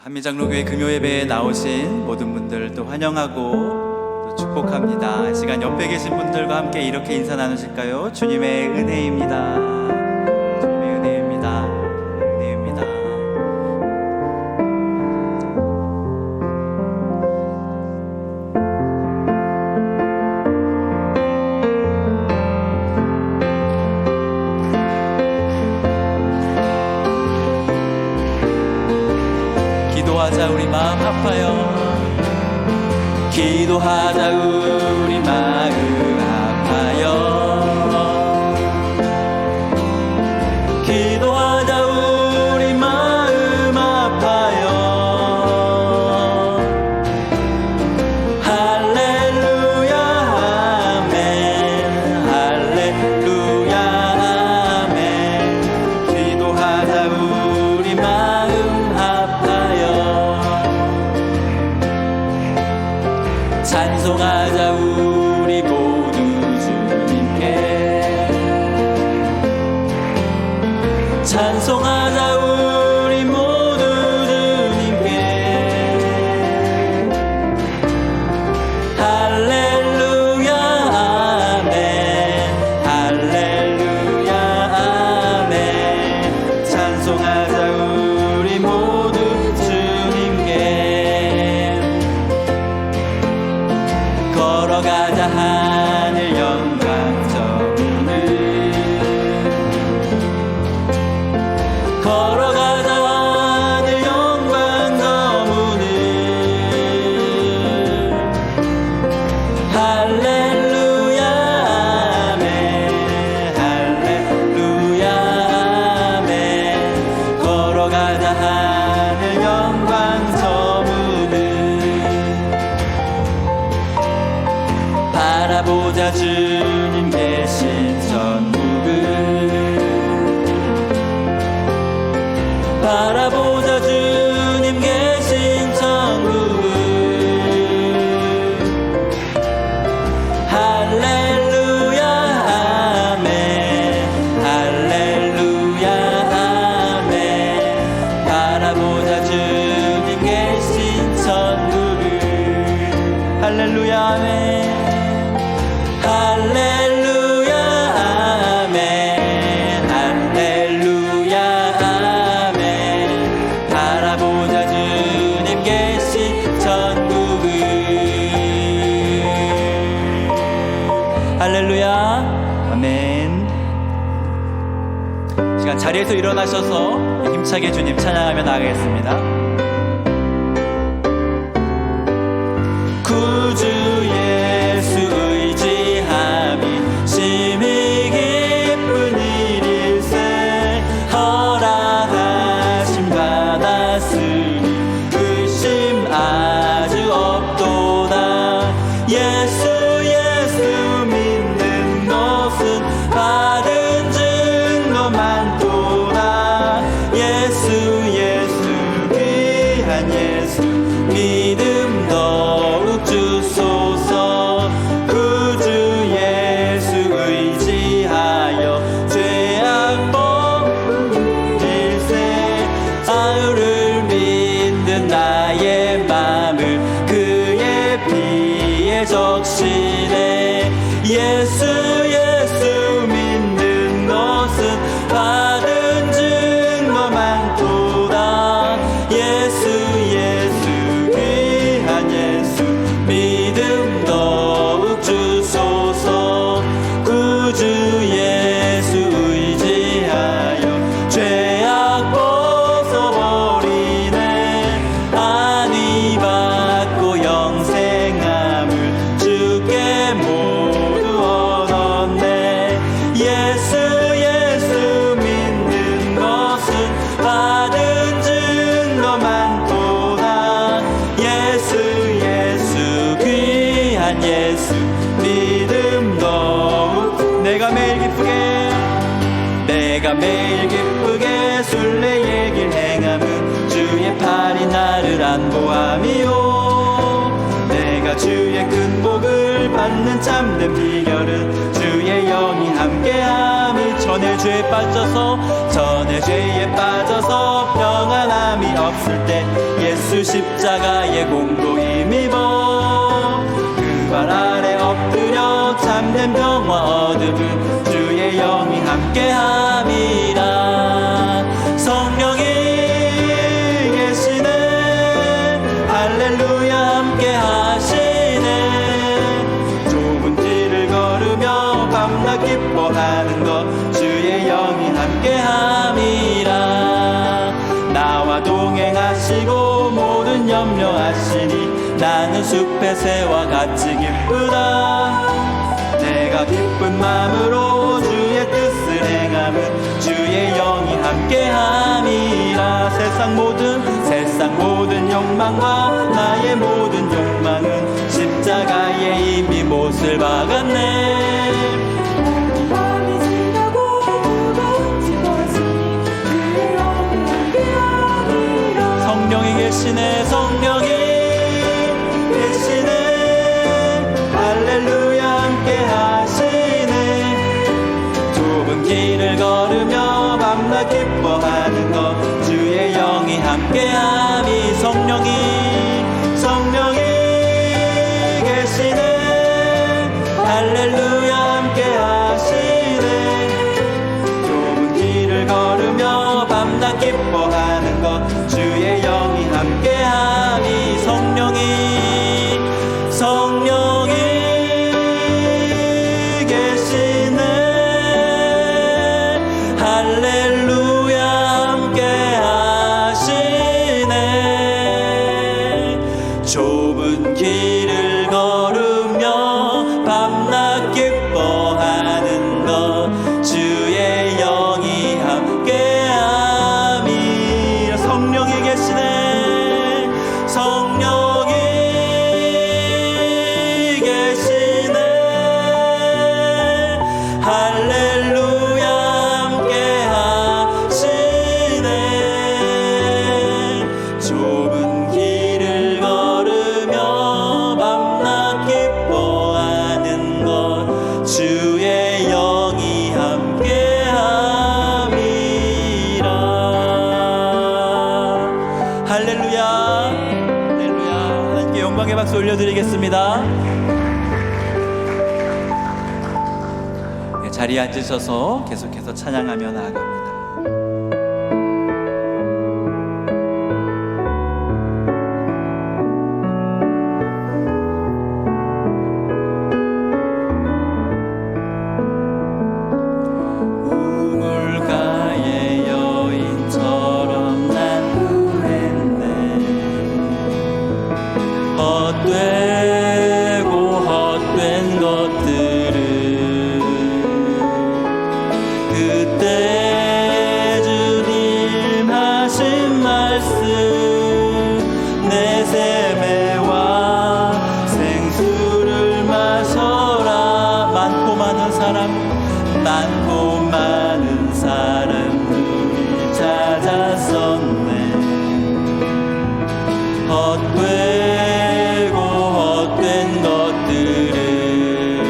한민장로교회 금요예배에 나오신 모든 분들 또 환영하고 또 축복합니다. 이 시간 옆에 계신 분들과 함께 이렇게 인사 나누실까요? 주님의 은혜입니다. 주님의 은혜입니다. 은혜입니다. 기도하자 우리 마음 아파요. 기도하자 우리 마음 아파요. 기도하자 우리 마음 아파요. 할렐루야 아멘. 할렐루야 아멘. 기도하자 우리 마음 아파요. 찬송하자 우리 모두 주님께. 찬송하자 우리 모두 주님께. 할렐루야 아멘. 할렐루야 아멘. 찬송하자 우리 모두 주님께. 걸어가자 하늘 영광 저문을. 걸어가자 하늘 영광 저문을. 할렐루야 아멘. 할렐루야 아멘. 걸어가자 하늘 영광 저문을. 바라보자 주님 계신 천국을. 바라보자 주님 계신 천국을. 할렐루야 아멘. 할렐루야 아멘. 바라보자 주님 계신 천국을. 할렐루야 아멘. 할렐루야 아멘. 할렐루야 아멘. 바라보자 주님 계신 천국을. 할렐루야 아멘. 시간 자리에서 일어나셔서 힘차게 주님 찬양하며 나가겠습니다. 구주 예수 의지함이 심히 기쁜 일일세. 허락하심 받았으니 의심 아주 없도다. 예수 믿는 것은 받은 증거 많도다. 예수 귀한 예수 믿음 더욱 주소서. 구주 예수 의지하여 죄악 벗길세. 사울을 믿는 나의 맘을 그의 피에 적시네. 예수 믿는 것은 받은 증거 많도다. 예수 귀한 예수 믿음 더욱 주소서. 구주 예수 의지하여 죄악 벗어버리네. 안위 받고 영생함을 주께 모두 얻었네. 예수 믿는 것은 받은 증거 많도다. 예수 귀한 예수 믿음 더욱. 내가 매일 기쁘게 순례의 길 행함은 주의 팔이 나를 안보함이요. 내가 주의 큰 복을 받는 참된 비결은 주의 영이 함께함이 전의 죄에 빠져서 평안함이 없을 때 예수 십자가의 공로 힘입어 그 발 아래 엎드려 참된 평화 얻음은 주의 영이 함께함이라. 성령이 계시네 할렐루야 함께 하시네. 좁은 길을 걸으며 밤낮 기뻐하는 것 주의 영이 함께함이라. 나와 동행하시고 모든 염려하시니 나는 숲의 새와 같이 기쁘다. 내가 기쁜 마음으로 주의 뜻을 행함은 주의 영이 함께함이라. 세상 모든 욕망과 나의 모든 욕망은 십자가에 이미 못을 박았네. 밤이 지나고 무거운 짐없으니 주의 영이 함께함이라. 성령이 계시네 성령이 계시네 할렐루야 함께 하시네. 좁은 길을 걸으며 밤낮 기뻐하는 것 주의 영이 함께함이. 성령이 계시네 할렐루야 함께 하시네. 좁은 길을 걸으며 밤낮 기뻐하는 것 주의 영이 함께함이. 성령이 계시네 할렐루야 함께 하시네. 좁은 길을 걸으며 밤낮 기뻐하는 것 주의 영이 함께함이. 성령이 계시네 성령이 계시네 할렐루야 함께 하시네. 좁은 길을 걸으며 밤낮 기뻐하는 것 주의 영이 함께함이라. 할렐루야 할렐루야. 하나님께 영광의 박수 올려드리겠습니다. 자리에 앉으셔서 계속해서 찬양하며 나아갑니다. 우물가의 여인처럼 난 후했네. 헛된 것들을 그때 주님 하신 말씀 내 세매와 생수를 마셔라. 많고 많은 사람들이 찾았었네. 헛된 것들을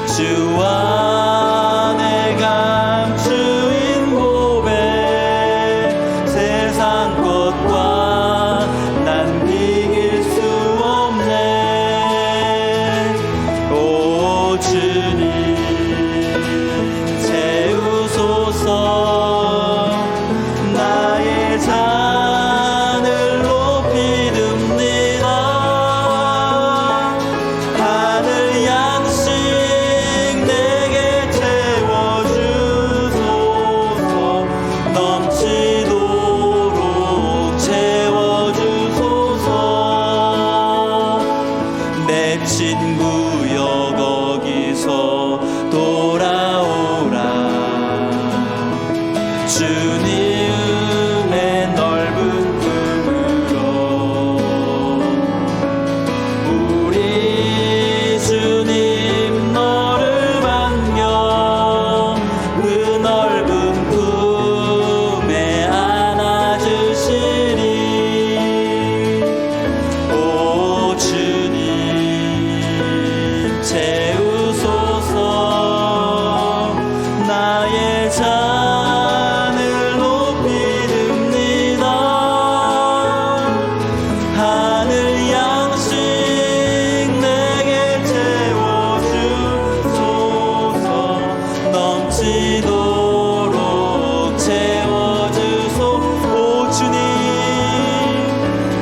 주 안에 감추인 보배 세상 것과 난 비길 수 없네. 오 주님 채우소서. 나의 잔을 높이 듭니다. 하늘 양식 내게 채워주소서. 넘치도록 채워주소서.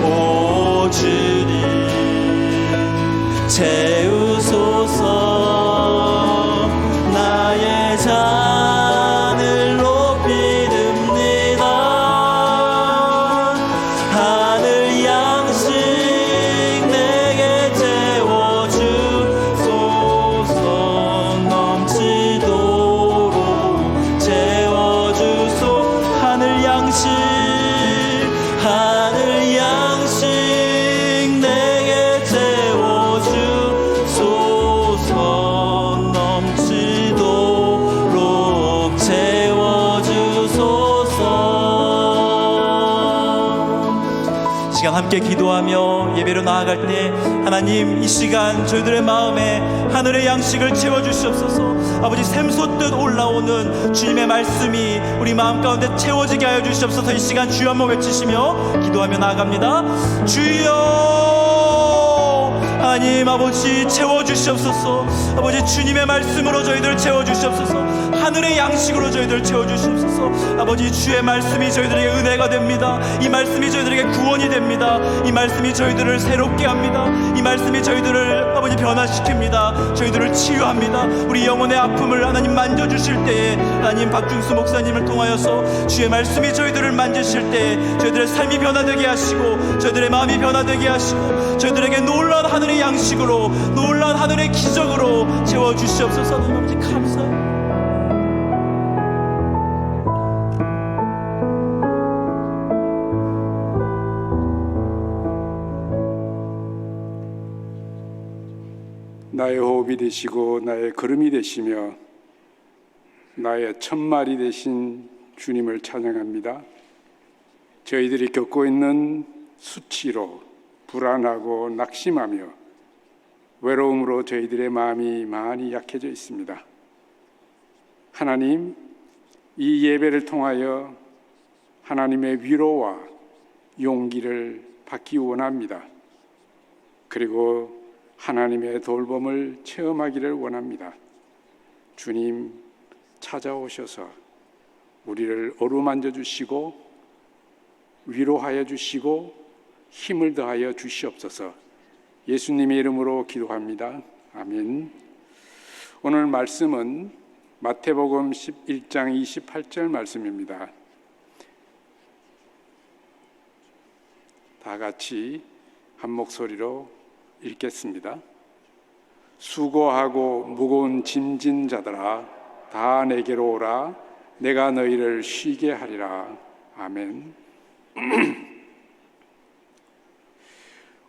오 주님 채우소서. 나의 잔을 높이 듭니다. 하늘 양식 내게 채워주소서. 넘치도록 채워주소. 하늘 양식 내게 채워주소서. 넘치도록 채워주소서. 시간 함께 기도하며 예배로 나아갈 때 하나님, 이 시간 저희들의 마음에 하늘의 양식을 채워주시옵소서. 아버지, 샘솟듯 올라오는 주님의 말씀이 우리 마음 가운데 채워지게 하여 주시옵소서. 이 시간 주여 한번 외치시며 기도하며 나아갑니다. 주여 하나님 아버지 채워주시옵소서. 아버지, 주님의 말씀으로 저희들 채워주시옵소서. 하늘의 양식으로 저희들 채워주시옵소서. 아버지, 주의 말씀이 저희들에게 은혜가 됩니다. 이 말씀이 저희들에게 구원이 됩니다. 이 말씀이 저희들을 새롭게 합니다. 이 말씀이 저희들을 아버지 변화시킵니다. 저희들을 치유합니다. 우리 영혼의 아픔을 하나님 만져주실 때에, 하나님 박중수 목사님을 통하여서 주의 말씀이 저희들을 만지실 때에 저희들의 삶이 변화되게 하시고 저희들의 마음이 변화되게 하시고 저희들에게 놀라운 하늘의 양식으로, 놀라운 하늘의 기적으로 채워주시옵소서. 하나님 아버지 감사합니다. 나의 호흡이 되시고 나의 걸음이 되시며 나의 첫말이 되신 주님을 찬양합니다. 저희들이 겪고 있는 수치로 불안하고 낙심하며 외로움으로 저희들의 마음이 많이 약해져 있습니다. 하나님, 이 예배를 통하여 하나님의 위로와 용기를 받기 원합니다. 그리고 하나님의 돌봄을 체험하기를 원합니다. 주님, 찾아오셔서 우리를 어루만져 주시고 위로하여 주시고 힘을 더하여 주시옵소서. 예수님의 이름으로 기도합니다. 아멘. 오늘 말씀은 마태복음 11장 28절 말씀입니다. 다 같이 한 목소리로 읽겠습니다. 수고하고 무거운 짐진 자들아, 다 내게로 오라. 내가 너희를 쉬게 하리라. 아멘.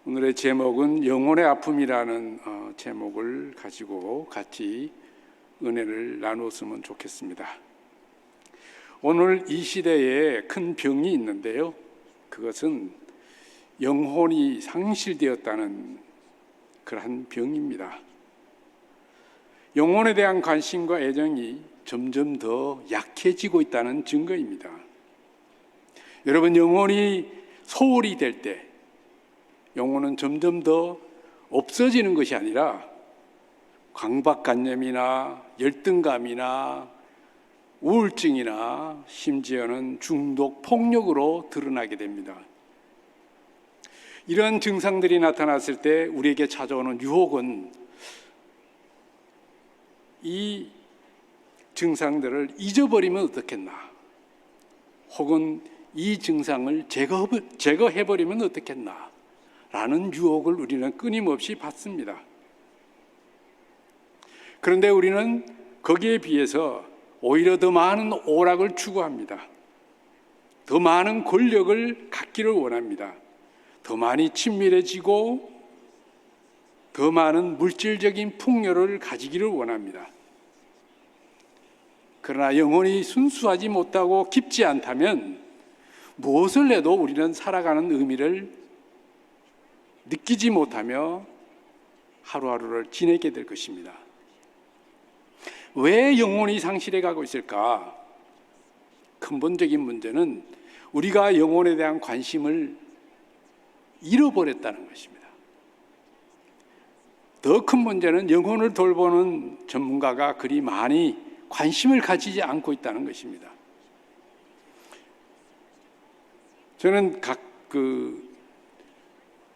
오늘의 제목은 영혼의 아픔이라는 제목을 가지고 같이 은혜를 나누었으면 좋겠습니다. 오늘 이 시대에 큰 병이 있는데요, 그것은 영혼이 상실되었다는 그러한 병입니다. 영혼에 대한 관심과 애정이 점점 더 약해지고 있다는 증거입니다. 여러분, 영혼이 소홀히 될 때 영혼은 점점 더 없어지는 것이 아니라 강박관념이나 열등감이나 우울증이나 심지어는 중독, 폭력으로 드러나게 됩니다. 이런 증상들이 나타났을 때 우리에게 찾아오는 유혹은 이 증상들을 잊어버리면 어떻겠나, 혹은 이 증상을 제거해버리면 어떻겠나 라는 유혹을 우리는 끊임없이 받습니다. 그런데 우리는 거기에 비해서 오히려 더 많은 오락을 추구합니다. 더 많은 권력을 갖기를 원합니다. 더 많이 친밀해지고 더 많은 물질적인 풍요를 가지기를 원합니다. 그러나 영혼이 순수하지 못하고 깊지 않다면 무엇을 해도 우리는 살아가는 의미를 느끼지 못하며 하루하루를 지내게 될 것입니다. 왜 영혼이 상실해 가고 있을까? 근본적인 문제는 우리가 영혼에 대한 관심을 잃어버렸다는 것입니다. 더 큰 문제는 영혼을 돌보는 전문가가 그리 많이 관심을 가지지 않고 있다는 것입니다. 저는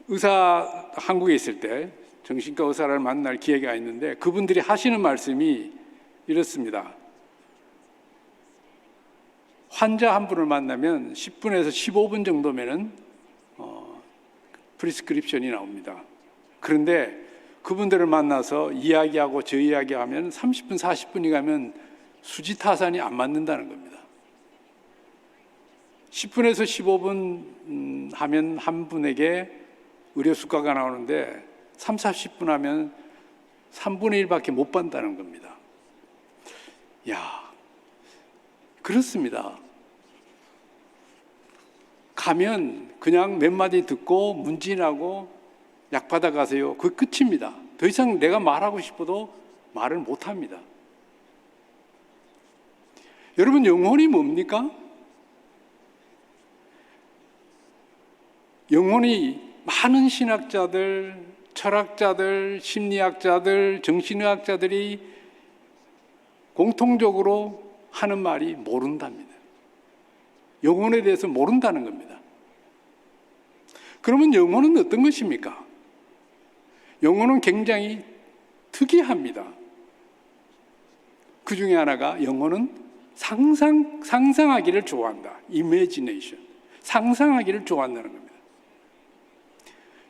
의사 한국에 있을 때 정신과 의사를 만날 기회가 있는데 그분들이 하시는 말씀이 이렇습니다. 환자 한 분을 만나면 10분에서 15분 정도면은 프리스크립션이 나옵니다. 그런데 그분들을 만나서 이야기하고 저 이야기하면 30분, 40분이 가면 수지타산이 안 맞는다는 겁니다. 10분에서 15분 하면 한 분에게 의료 수가가 나오는데 3, 40분 하면 3분의 1밖에 못 받는다는 겁니다. 야, 그렇습니다. 가면 그냥 몇 마디 듣고 문진하고 약 받아가세요. 그게 끝입니다. 더 이상 내가 말하고 싶어도 말을 못합니다. 여러분, 영혼이 뭡니까? 영혼이 많은 신학자들, 철학자들, 심리학자들, 정신의학자들이 공통적으로 하는 말이 모른답니다. 영혼에 대해서 모른다는 겁니다. 그러면 영혼은 어떤 것입니까? 영혼은 굉장히 특이합니다. 그 중에 하나가 영혼은 상상하기를 좋아한다. imagination. 상상하기를 좋아한다는 겁니다.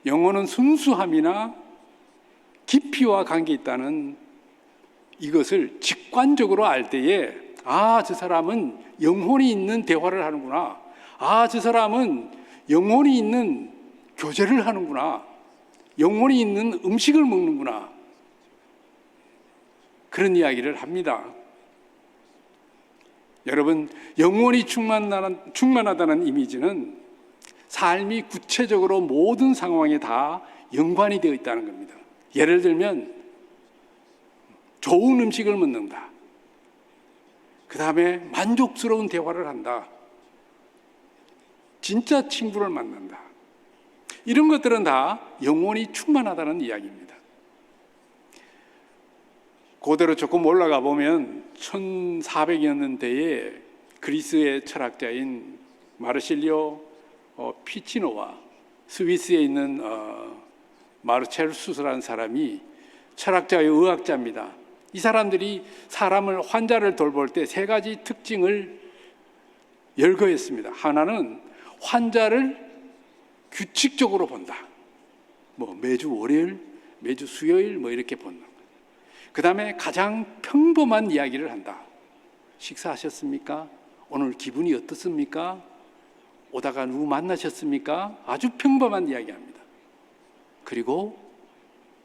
영혼은 순수함이나 깊이와 관계 있다는 이것을 직관적으로 알 때에 저 사람은 영혼이 있는 대화를 하는구나. 저 사람은 영혼이 있는 교제를 하는구나. 영혼이 있는 음식을 먹는구나. 그런 이야기를 합니다. 여러분, 영혼이 충만하다는 이미지는 삶이 구체적으로 모든 상황에 다 연관이 되어 있다는 겁니다. 예를 들면 좋은 음식을 먹는다. 그 다음에 만족스러운 대화를 한다. 진짜 친구를 만난다. 이런 것들은 다 영혼이 충만하다는 이야기입니다. 그대로 조금 올라가 보면 1400년대에 그리스의 철학자인 마르실리오 피치노와 스위스에 있는 마르첼수스라는 사람이 철학자의 의학자입니다. 이 사람들이 환자를 돌볼 때 세 가지 특징을 열거했습니다. 하나는 환자를 규칙적으로 본다. 매주 월요일, 매주 수요일 이렇게 본다. 그 다음에 가장 평범한 이야기를 한다. 식사하셨습니까? 오늘 기분이 어떻습니까? 오다가 누구 만나셨습니까? 아주 평범한 이야기합니다. 그리고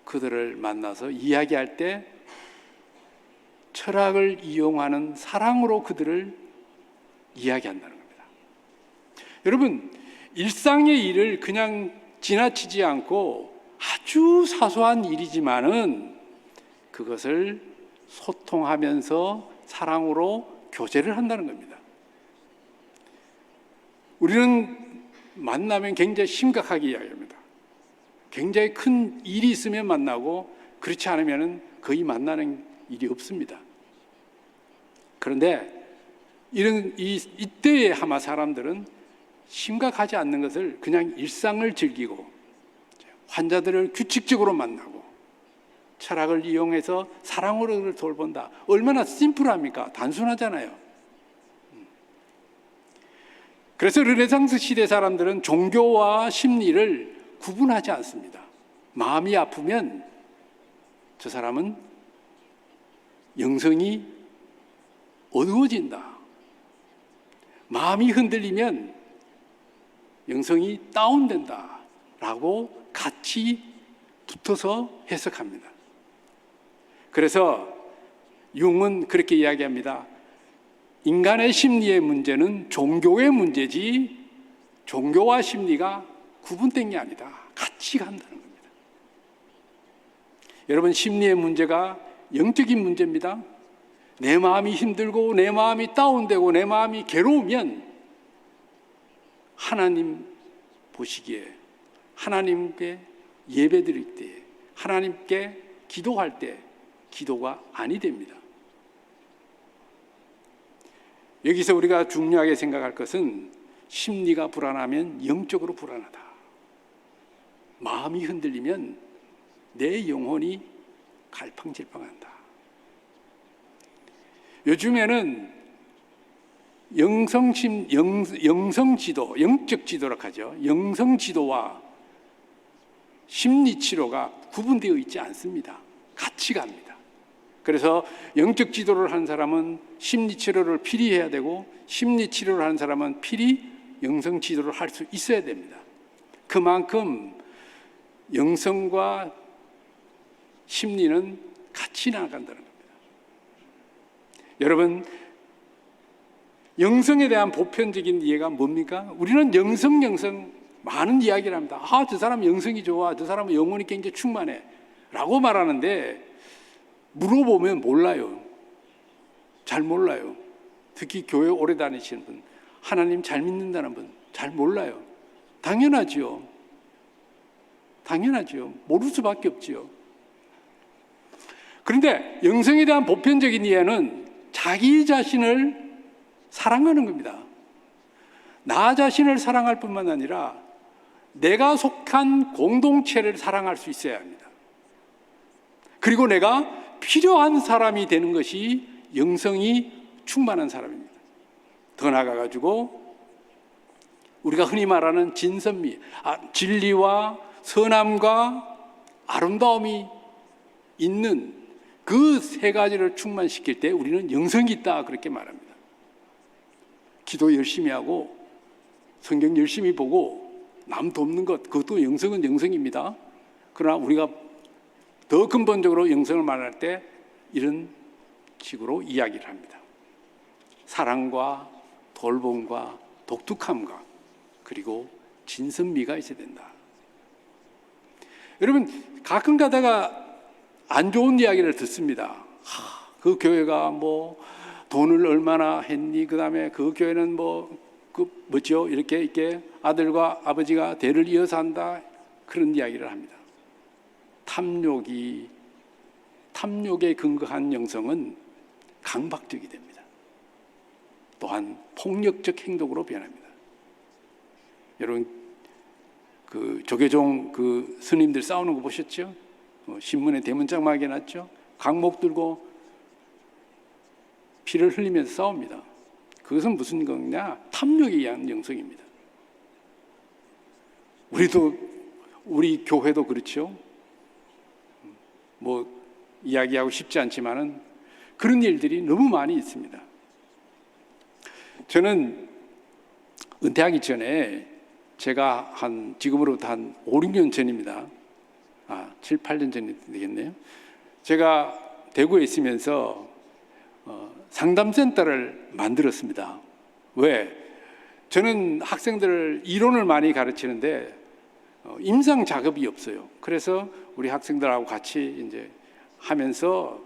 그들을 만나서 이야기할 때 철학을 이용하는 사랑으로 그들을 이야기한다는 겁니다. 여러분, 일상의 일을 그냥 지나치지 않고 아주 사소한 일이지만은 그것을 소통하면서 사랑으로 교제를 한다는 겁니다. 우리는 만나면 굉장히 심각하게 이야기합니다. 굉장히 큰 일이 있으면 만나고 그렇지 않으면 거의 만나는 일이 없습니다. 그런데 이때에 아마 사람들은 심각하지 않는 것을 그냥 일상을 즐기고 환자들을 규칙적으로 만나고 철학을 이용해서 사랑으로 그를 돌본다. 얼마나 심플합니까? 단순하잖아요. 그래서 르네상스 시대 사람들은 종교와 심리를 구분하지 않습니다. 마음이 아프면 저 사람은 영성이 어두워진다. 마음이 흔들리면 영성이 다운된다. 라고 같이 붙어서 해석합니다. 그래서 융은 그렇게 이야기합니다. 인간의 심리의 문제는 종교의 문제지 종교와 심리가 구분된 게 아니다. 같이 간다는 겁니다. 여러분, 심리의 문제가 영적인 문제입니다. 내 마음이 힘들고 내 마음이 다운되고 내 마음이 괴로우면 하나님 보시기에 하나님께 예배드릴 때 하나님께 기도할 때 기도가 아니 됩니다. 여기서 우리가 중요하게 생각할 것은 심리가 불안하면 영적으로 불안하다. 마음이 흔들리면 내 영혼이 갈팡질팡한다. 요즘에는 영성지도, 영적 지도라고 하죠. 영성지도와 심리치료가 구분되어 있지 않습니다. 같이 갑니다. 그래서 영적 지도를 한 사람은 심리치료를 필히 해야 되고, 심리치료를 하는 사람은 필히 영성지도를 할 수 있어야 됩니다. 그만큼 영성과 심리는 같이 나아간다는 겁니다. 여러분, 영성에 대한 보편적인 이해가 뭡니까? 우리는 영성 많은 이야기를 합니다. 아, 저 사람 영성이 좋아, 저 사람은 영혼이 굉장히 충만해 라고 말하는데, 물어보면 몰라요. 잘 몰라요. 특히 교회 오래 다니시는 분, 하나님 잘 믿는다는 분 잘 몰라요. 당연하지요. 모를 수밖에 없지요. 그런데 영성에 대한 보편적인 이해는 자기 자신을 사랑하는 겁니다. 나 자신을 사랑할 뿐만 아니라 내가 속한 공동체를 사랑할 수 있어야 합니다. 그리고 내가 필요한 사람이 되는 것이 영성이 충만한 사람입니다. 더 나아가가지고 우리가 흔히 말하는 진선미, 진리와 선함과 아름다움이 있는 그 세 가지를 충만시킬 때 우리는 영성이 있다, 그렇게 말합니다. 기도 열심히 하고 성경 열심히 보고 남 돕는 것, 그것도 영성은 영성입니다. 그러나 우리가 더 근본적으로 영성을 말할 때 이런 식으로 이야기를 합니다. 사랑과 돌봄과 독특함과 그리고 진선미가 있어야 된다. 여러분, 가끔 가다가 안 좋은 이야기를 듣습니다. 그 교회가 뭐 돈을 얼마나 했니? 그 다음에 그 교회는 뭐죠? 이렇게 아들과 아버지가 대를 이어서 한다. 그런 이야기를 합니다. 탐욕에 근거한 영성은 강박적이 됩니다. 또한 폭력적 행동으로 변합니다. 여러분, 그 조계종 그 스님들 싸우는 거 보셨죠? 신문에 대문짝 막여놨죠? 강목 들고 피를 흘리면서 싸웁니다. 그것은 무슨 거냐? 탐욕에 의한 영성입니다. 우리 교회도 그렇죠. 뭐 이야기하고 싶지 않지만은 그런 일들이 너무 많이 있습니다. 저는 은퇴하기 전에 제가 지금으로부터 한 5, 6년 전입니다. 7, 8년 전이 되겠네요. 제가 대구에 있으면서 상담센터를 만들었습니다. 왜? 저는 학생들을 이론을 많이 가르치는데 임상 작업이 없어요. 그래서 우리 학생들하고 같이 이제 하면서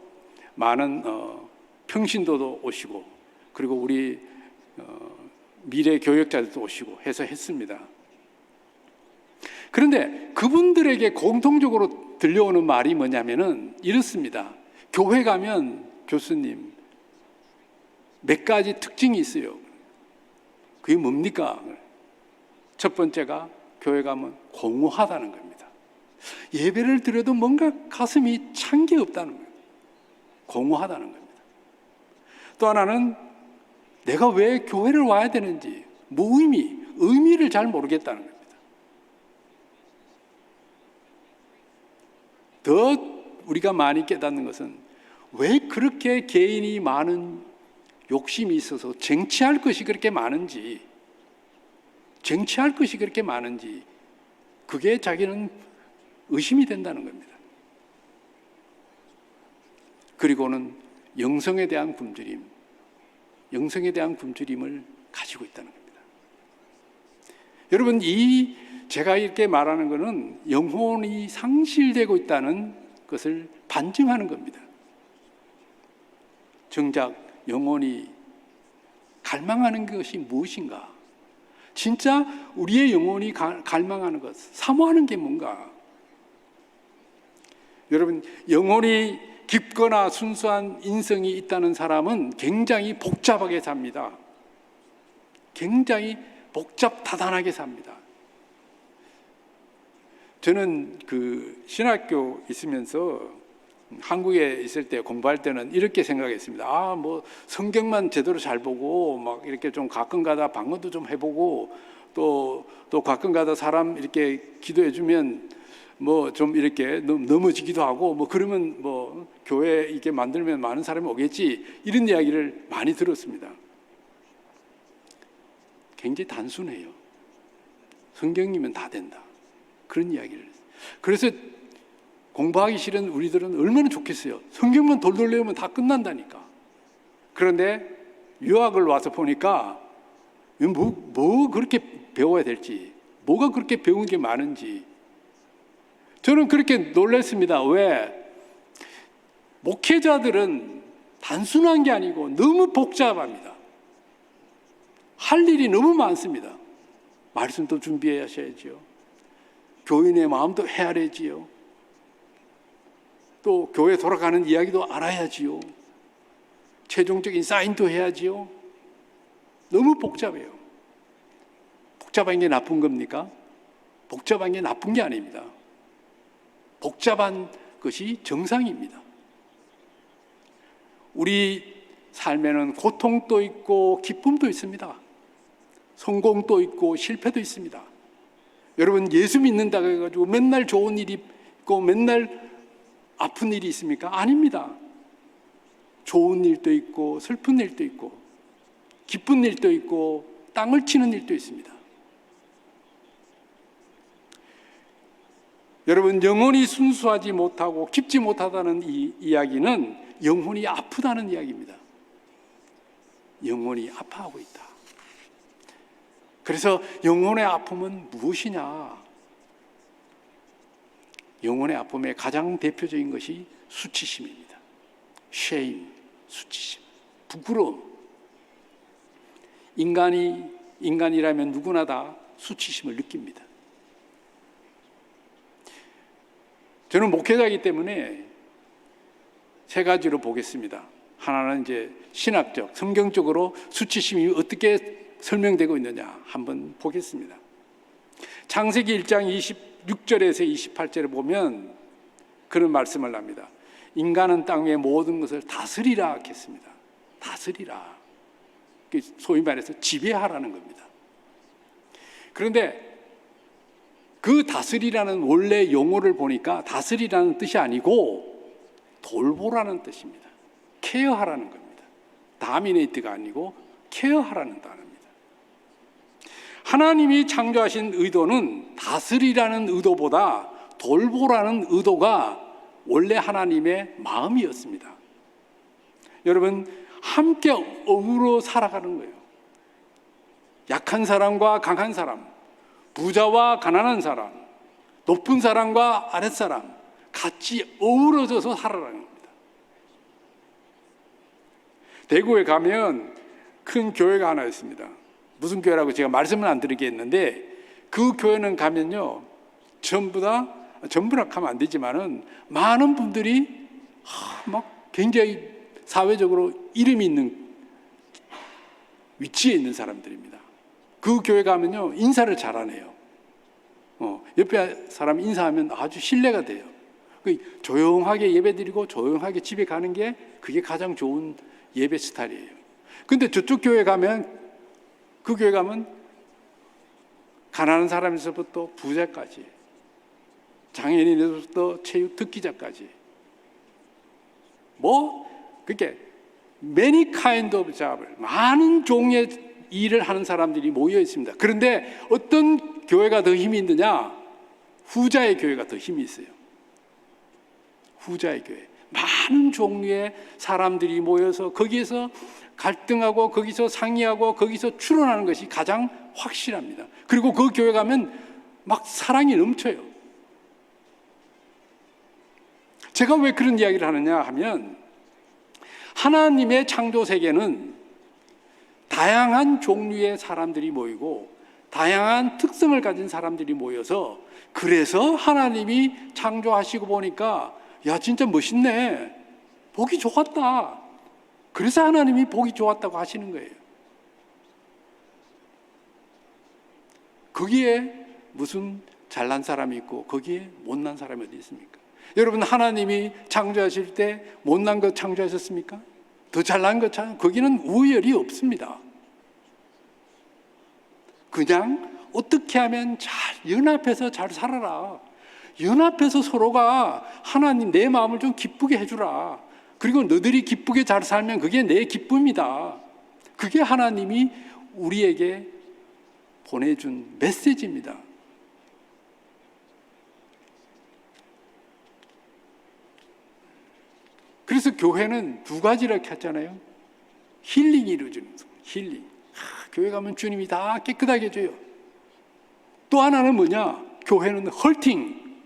많은 평신도도 오시고, 그리고 우리 미래 교역자들도 오시고 해서 했습니다. 그런데 그분들에게 공통적으로 들려오는 말이 뭐냐면은 이렇습니다. 교회 가면 교수님 몇 가지 특징이 있어요. 그게 뭡니까? 첫 번째가 교회 가면 공허하다는 겁니다. 예배를 드려도 뭔가 가슴이 찬 게 없다는 거예요. 공허하다는 겁니다. 또 하나는 내가 왜 교회를 와야 되는지, 의미를 잘 모르겠다는 겁니다. 더 우리가 많이 깨닫는 것은 왜 그렇게 개인이 많은 욕심이 있어서 쟁취할 것이 그렇게 많은지, 그게 자기는 의심이 된다는 겁니다. 그리고는 영성에 대한 굶주림을 가지고 있다는 겁니다. 여러분, 제가 이렇게 말하는 것은 영혼이 상실되고 있다는 것을 반증하는 겁니다. 정작 영혼이 갈망하는 것이 무엇인가? 진짜 우리의 영혼이 갈망하는 것, 사모하는 게 뭔가? 여러분, 영혼이 깊거나 순수한 인성이 있다는 사람은 굉장히 복잡하게 삽니다. 굉장히 복잡다단하게 삽니다. 저는 그 신학교 있으면서 한국에 있을 때 공부할 때는 이렇게 생각했습니다. 아, 뭐 성경만 제대로 잘 보고 막 이렇게 좀 가끔가다 방언도 좀 해보고 또 가끔가다 사람 이렇게 기도해주면 뭐 좀 이렇게 넘어지기도 하고 뭐 그러면 뭐 교회 이렇게 만들면 많은 사람이 오겠지, 이런 이야기를 많이 들었습니다. 굉장히 단순해요. 성경이면 다 된다, 그런 이야기를 했어요. 그래서 공부하기 싫은 우리들은 얼마나 좋겠어요. 성경만 돌돌 외우면 다 끝난다니까. 그런데 유학을 와서 보니까 뭐 그렇게 배워야 될지, 뭐가 그렇게 배운 게 많은지 저는 그렇게 놀랐습니다. 왜? 목회자들은 단순한 게 아니고 너무 복잡합니다. 할 일이 너무 많습니다. 말씀도 준비해야 하셔야지요. 교인의 마음도 헤아려지요. 또 교회 돌아가는 이야기도 알아야지요. 최종적인 사인도 해야지요. 너무 복잡해요. 복잡한 게 나쁜 겁니까? 복잡한 게 나쁜 게 아닙니다. 복잡한 것이 정상입니다. 우리 삶에는 고통도 있고 기쁨도 있습니다. 성공도 있고 실패도 있습니다. 여러분, 예수 믿는다고 해가지고 맨날 좋은 일이 있고 맨날 아픈 일이 있습니까? 아닙니다. 좋은 일도 있고 슬픈 일도 있고 기쁜 일도 있고 땅을 치는 일도 있습니다. 여러분, 영혼이 순수하지 못하고 깊지 못하다는 이 이야기는 영혼이 아프다는 이야기입니다. 영혼이 아파하고 있다. 그래서 영혼의 아픔은 무엇이냐? 영혼의 아픔의 가장 대표적인 것이 수치심입니다. shame, 수치심, 부끄러움. 인간이라면 누구나 다 수치심을 느낍니다. 저는 목회자이기 때문에 세 가지로 보겠습니다. 하나는 이제 신학적, 성경적으로 수치심이 어떻게 설명되고 있느냐 한번 보겠습니다. 창세기 1장 26절에서 28절에 보면 그런 말씀을 합니다. 인간은 땅 위의 모든 것을 다스리라 했습니다. 다스리라. 소위 말해서 지배하라는 겁니다. 그런데 그 다스리라는 원래 용어를 보니까 다스리라는 뜻이 아니고 돌보라는 뜻입니다. 케어하라는 겁니다. 다미네이트가 아니고 케어하라는 단어입니다. 하나님이 창조하신 의도는 다스리라는 의도보다 돌보라는 의도가 원래 하나님의 마음이었습니다. 여러분, 함께 어우러 살아가는 거예요. 약한 사람과 강한 사람, 부자와 가난한 사람, 높은 사람과 아랫사람 같이 어우러져서 살아가는 겁니다. 대구에 가면 큰 교회가 하나 있습니다. 무슨 교회라고 제가 말씀은 안 드리겠는데 그 교회는 가면요, 전부라 하면 안 되지만은 많은 분들이 막 굉장히 사회적으로 이름이 있는 위치에 있는 사람들입니다. 그 교회 가면요, 인사를 잘하네요. 옆에 사람 인사하면 아주 신뢰가 돼요. 조용하게 예배드리고 조용하게 집에 가는 게 그게 가장 좋은 예배 스타일이에요. 근데 저쪽 교회 가면, 그 교회 가면 가난한 사람에서부터 부자까지, 장애인에서부터 체육 특기자까지, 그렇게 many kind of job을, 많은 종의 일을 하는 사람들이 모여 있습니다. 그런데 어떤 교회가 더 힘이 있느냐? 후자의 교회가 더 힘이 있어요. 후자의 교회. 많은 종류의 사람들이 모여서 거기에서 갈등하고 거기서 상의하고 거기서 추론하는 것이 가장 확실합니다. 그리고 그 교회 가면 막 사랑이 넘쳐요. 제가 왜 그런 이야기를 하느냐 하면, 하나님의 창조 세계는 다양한 종류의 사람들이 모이고 다양한 특성을 가진 사람들이 모여서, 그래서 하나님이 창조하시고 보니까 야, 진짜 멋있네, 보기 좋았다, 그래서 하나님이 보기 좋았다고 하시는 거예요. 거기에 무슨 잘난 사람이 있고 거기에 못난 사람이 어디 있습니까? 여러분, 하나님이 창조하실 때 못난 것 창조하셨습니까? 더 잘난 것 창조, 거기는 우열이 없습니다. 그냥 어떻게 하면 잘 연합해서 잘 살아라. 연합해서 서로가 하나님 내 마음을 좀 기쁘게 해주라. 그리고 너희들이 기쁘게 잘 살면 그게 내 기쁨이다. 그게 하나님이 우리에게 보내준 메시지입니다. 그래서 교회는 두 가지를 이렇게 했잖아요. 힐링이 이루어지는 거예요. 힐링. 교회 가면 주님이 다 깨끗하게 해줘요. 또 하나는 뭐냐? 교회는 헐팅,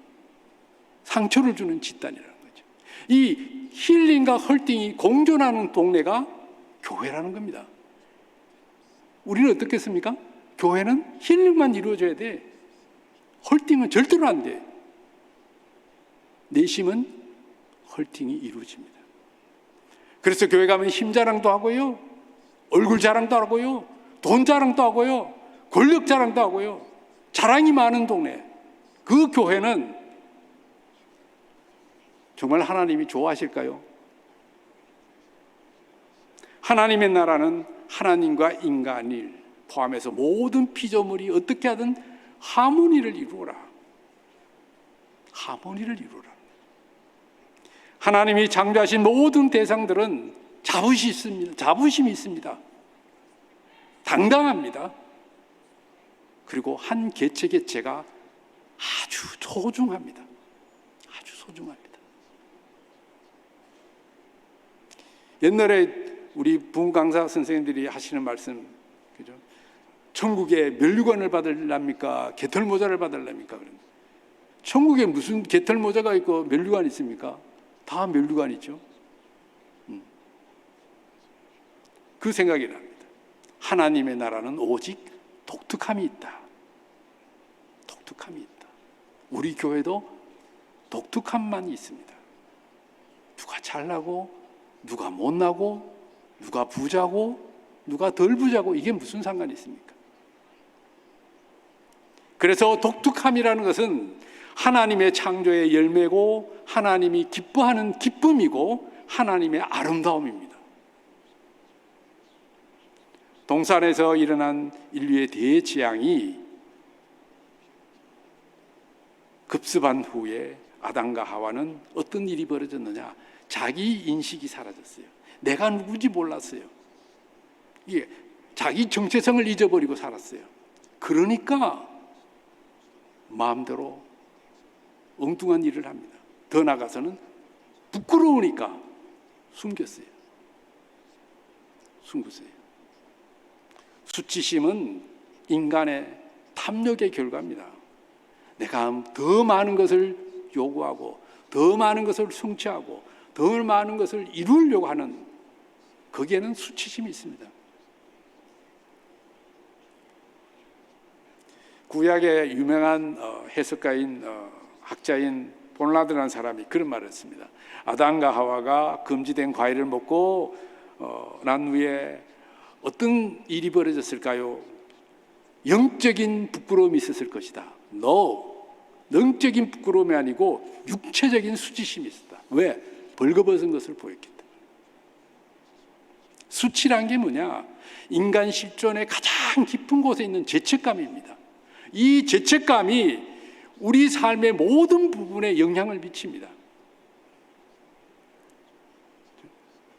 상처를 주는 집단이라는 거죠. 이 힐링과 헐팅이 공존하는 동네가 교회라는 겁니다. 우리는 어떻겠습니까? 교회는 힐링만 이루어져야 돼. 헐팅은 절대로 안 돼. 내심은 헐팅이 이루어집니다. 그래서 교회 가면 힘 자랑도 하고요, 얼굴 자랑도 하고요, 돈 자랑도 하고요, 권력 자랑도 하고요, 자랑이 많은 동네. 그 교회는 정말 하나님이 좋아하실까요? 하나님의 나라는 하나님과 인간을 포함해서 모든 피조물이 어떻게 하든 하모니를 이루어라. 하모니를 이루어라. 하나님이 창조하신 모든 대상들은 자부심이 있습니다. 당당합니다. 그리고 한 개체 개체가 아주 소중합니다. 아주 소중합니다. 옛날에 우리 부흥 강사 선생님들이 하시는 말씀, 그죠? 천국에 면류관을 받으랍니까? 개털모자를 받으랍니까? 천국에 무슨 개털모자가 있고 면류관이 있습니까? 다 면류관이죠. 그 생각이 납니다. 하나님의 나라는 오직 독특함이 있다. 독특함이 있다. 우리 교회도 독특함만 있습니다. 누가 잘나고 누가 못나고 누가 부자고 누가 덜 부자고 이게 무슨 상관이 있습니까? 그래서 독특함이라는 것은 하나님의 창조의 열매고 하나님이 기뻐하는 기쁨이고 하나님의 아름다움입니다. 동산에서 일어난 인류의 대재앙이 급습한 후에 아담과 하와는 어떤 일이 벌어졌느냐? 자기 인식이 사라졌어요. 내가 누구인지 몰랐어요. 이게 자기 정체성을 잊어버리고 살았어요. 그러니까 마음대로 엉뚱한 일을 합니다. 더 나아가서는 부끄러우니까 숨겼어요. 수치심은 인간의 탐욕의 결과입니다. 내가 더 많은 것을 요구하고 더 많은 것을 성취하고 더 많은 것을 이루려고 하는 거기에는 수치심이 있습니다. 구약의 유명한 해석가인 학자인 본라드라는 사람이 그런 말을 했습니다. 아담과 하와가 금지된 과일을 먹고 난 후에 어떤 일이 벌어졌을까요? 영적인 부끄러움이 있었을 것이다. 영적인 부끄러움이 아니고 육체적인 수치심이 있었다. 왜? 벌거벗은 것을 보였기 때문에. 수치란 게 뭐냐? 인간 실존의 가장 깊은 곳에 있는 죄책감입니다. 이 죄책감이 우리 삶의 모든 부분에 영향을 미칩니다.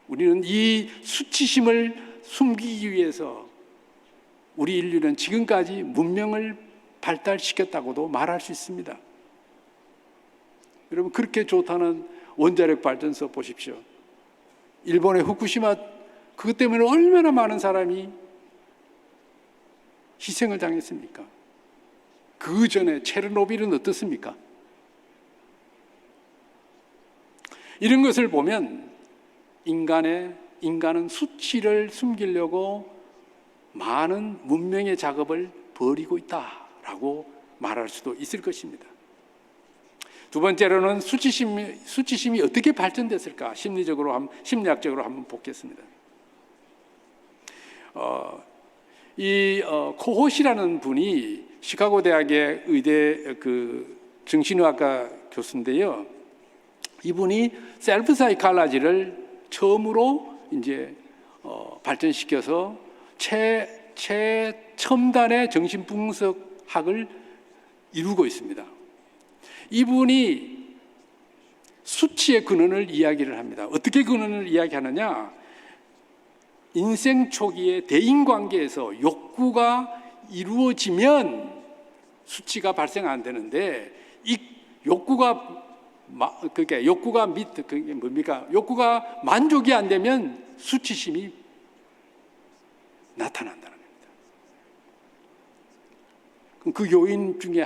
우리는 이 수치심을 숨기기 위해서 우리 인류는 지금까지 문명을 발달시켰다고도 말할 수 있습니다. 여러분, 그렇게 좋다는 원자력 발전소 보십시오. 일본의 후쿠시마, 그것 때문에 얼마나 많은 사람이 희생을 당했습니까? 그 전에 체르노빌은 어떻습니까? 이런 것을 보면 인간은 수치를 숨기려고 많은 문명의 작업을 벌이고 있다라고 말할 수도 있을 것입니다. 두 번째로는 수치심이 어떻게 발전됐을까? 심리학적으로 한번 보겠습니다. 코호시라는 분이 시카고 대학의 의대 정신의학과 교수인데요. 이분이 셀프 사이칼라지를 처음으로 이제 발전시켜서 최첨단의 정신분석학을 이루고 있습니다. 이분이 수치의 근원을 이야기를 합니다. 어떻게 근원을 이야기하느냐? 인생 초기에 대인관계에서 욕구가 이루어지면 수치가 발생 안 되는데, 이 욕구가 그게 뭡니까? 욕구가 만족이 안 되면 수치심이 나타난다는 겁니다. 그럼 그 요인 중에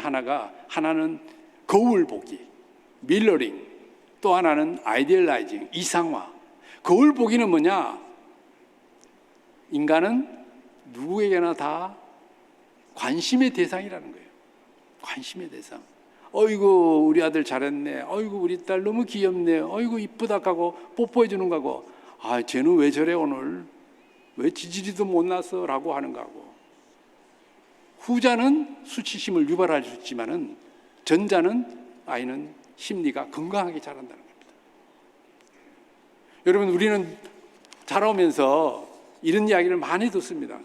하나는 거울 보기, 밀러링, 또 하나는 아이디얼라이징, 이상화. 거울 보기는 뭐냐? 인간은 누구에게나 다 관심의 대상이라는 거예요. 관심의 대상. 어이구 우리 아들 잘했네. 어이구 우리 딸 너무 귀엽네. 어이구 이쁘다 하고 뽀뽀해 주는 거고, 아 쟤는 왜 저래 오늘? 왜 지지리도 못 났어? 라고 하는 거고. 후자는 수치심을 유발할 수 있지만은 전자는 아이는 심리가 건강하게 자란다는 겁니다. 여러분, 우리는 자라오면서 이런 이야기를 많이 듣습니다.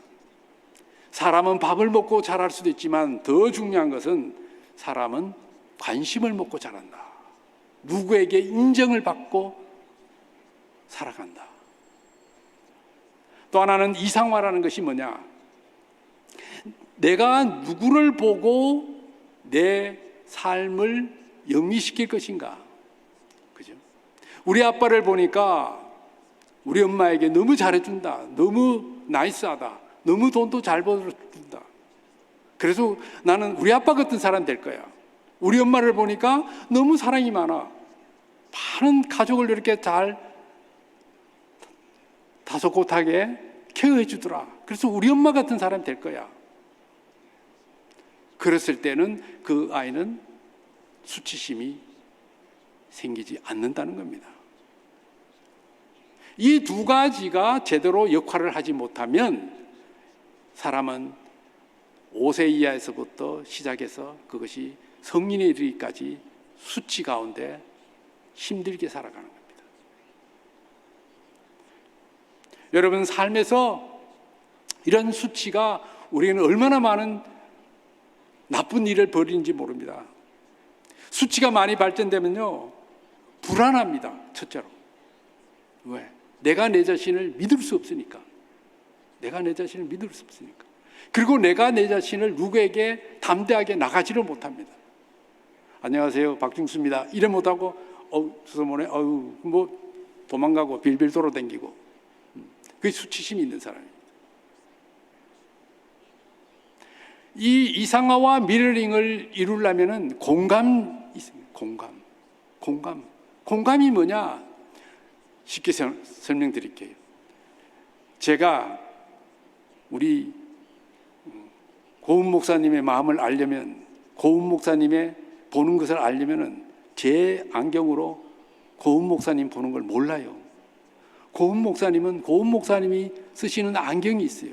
사람은 밥을 먹고 자랄 수도 있지만 더 중요한 것은 사람은 관심을 먹고 자란다. 누구에게 인정을 받고 살아간다. 또 하나는 이상화라는 것이 뭐냐? 내가 누구를 보고 내 삶을 영위시킬 것인가? 그죠? 우리 아빠를 보니까 우리 엄마에게 너무 잘해준다. 너무 나이스하다. 너무 돈도 잘 벌어준다. 그래서 나는 우리 아빠 같은 사람 될 거야. 우리 엄마를 보니까 너무 사랑이 많아. 많은 가족을 이렇게 잘 다소곳하게 케어해 주더라. 그래서 우리 엄마 같은 사람 될 거야. 그랬을 때는 그 아이는 수치심이 생기지 않는다는 겁니다. 이 두 가지가 제대로 역할을 하지 못하면 사람은 5세 이하에서부터 시작해서 그것이 성인에 이르기까지 수치 가운데 힘들게 살아가는 겁니다. 여러분, 삶에서 이런 수치가 우리는 얼마나 많은 나쁜 일을 벌이는지 모릅니다. 수치가 많이 발전되면요, 불안합니다. 첫째로. 왜? 내가 내 자신을 믿을 수 없으니까. 내가 내 자신을 믿을 수 없으니까. 그리고 내가 내 자신을 누구에게 담대하게 나가지를 못합니다. 안녕하세요, 박중수입니다. 이래 못하고 수소문에 뭐 도망가고 빌빌 돌아다니고. 그게 수치심이 있는 사람입니다. 이 이상화와 미러링을 이루려면은 공감이 있습니다. 공감이 뭐냐? 쉽게 설명드릴게요. 제가 우리 고은 목사님의 마음을 알려면, 고은 목사님의 보는 것을 알려면은 제 안경으로 고은 목사님 보는 걸 몰라요. 고은 목사님은 고은 목사님이 쓰시는 안경이 있어요.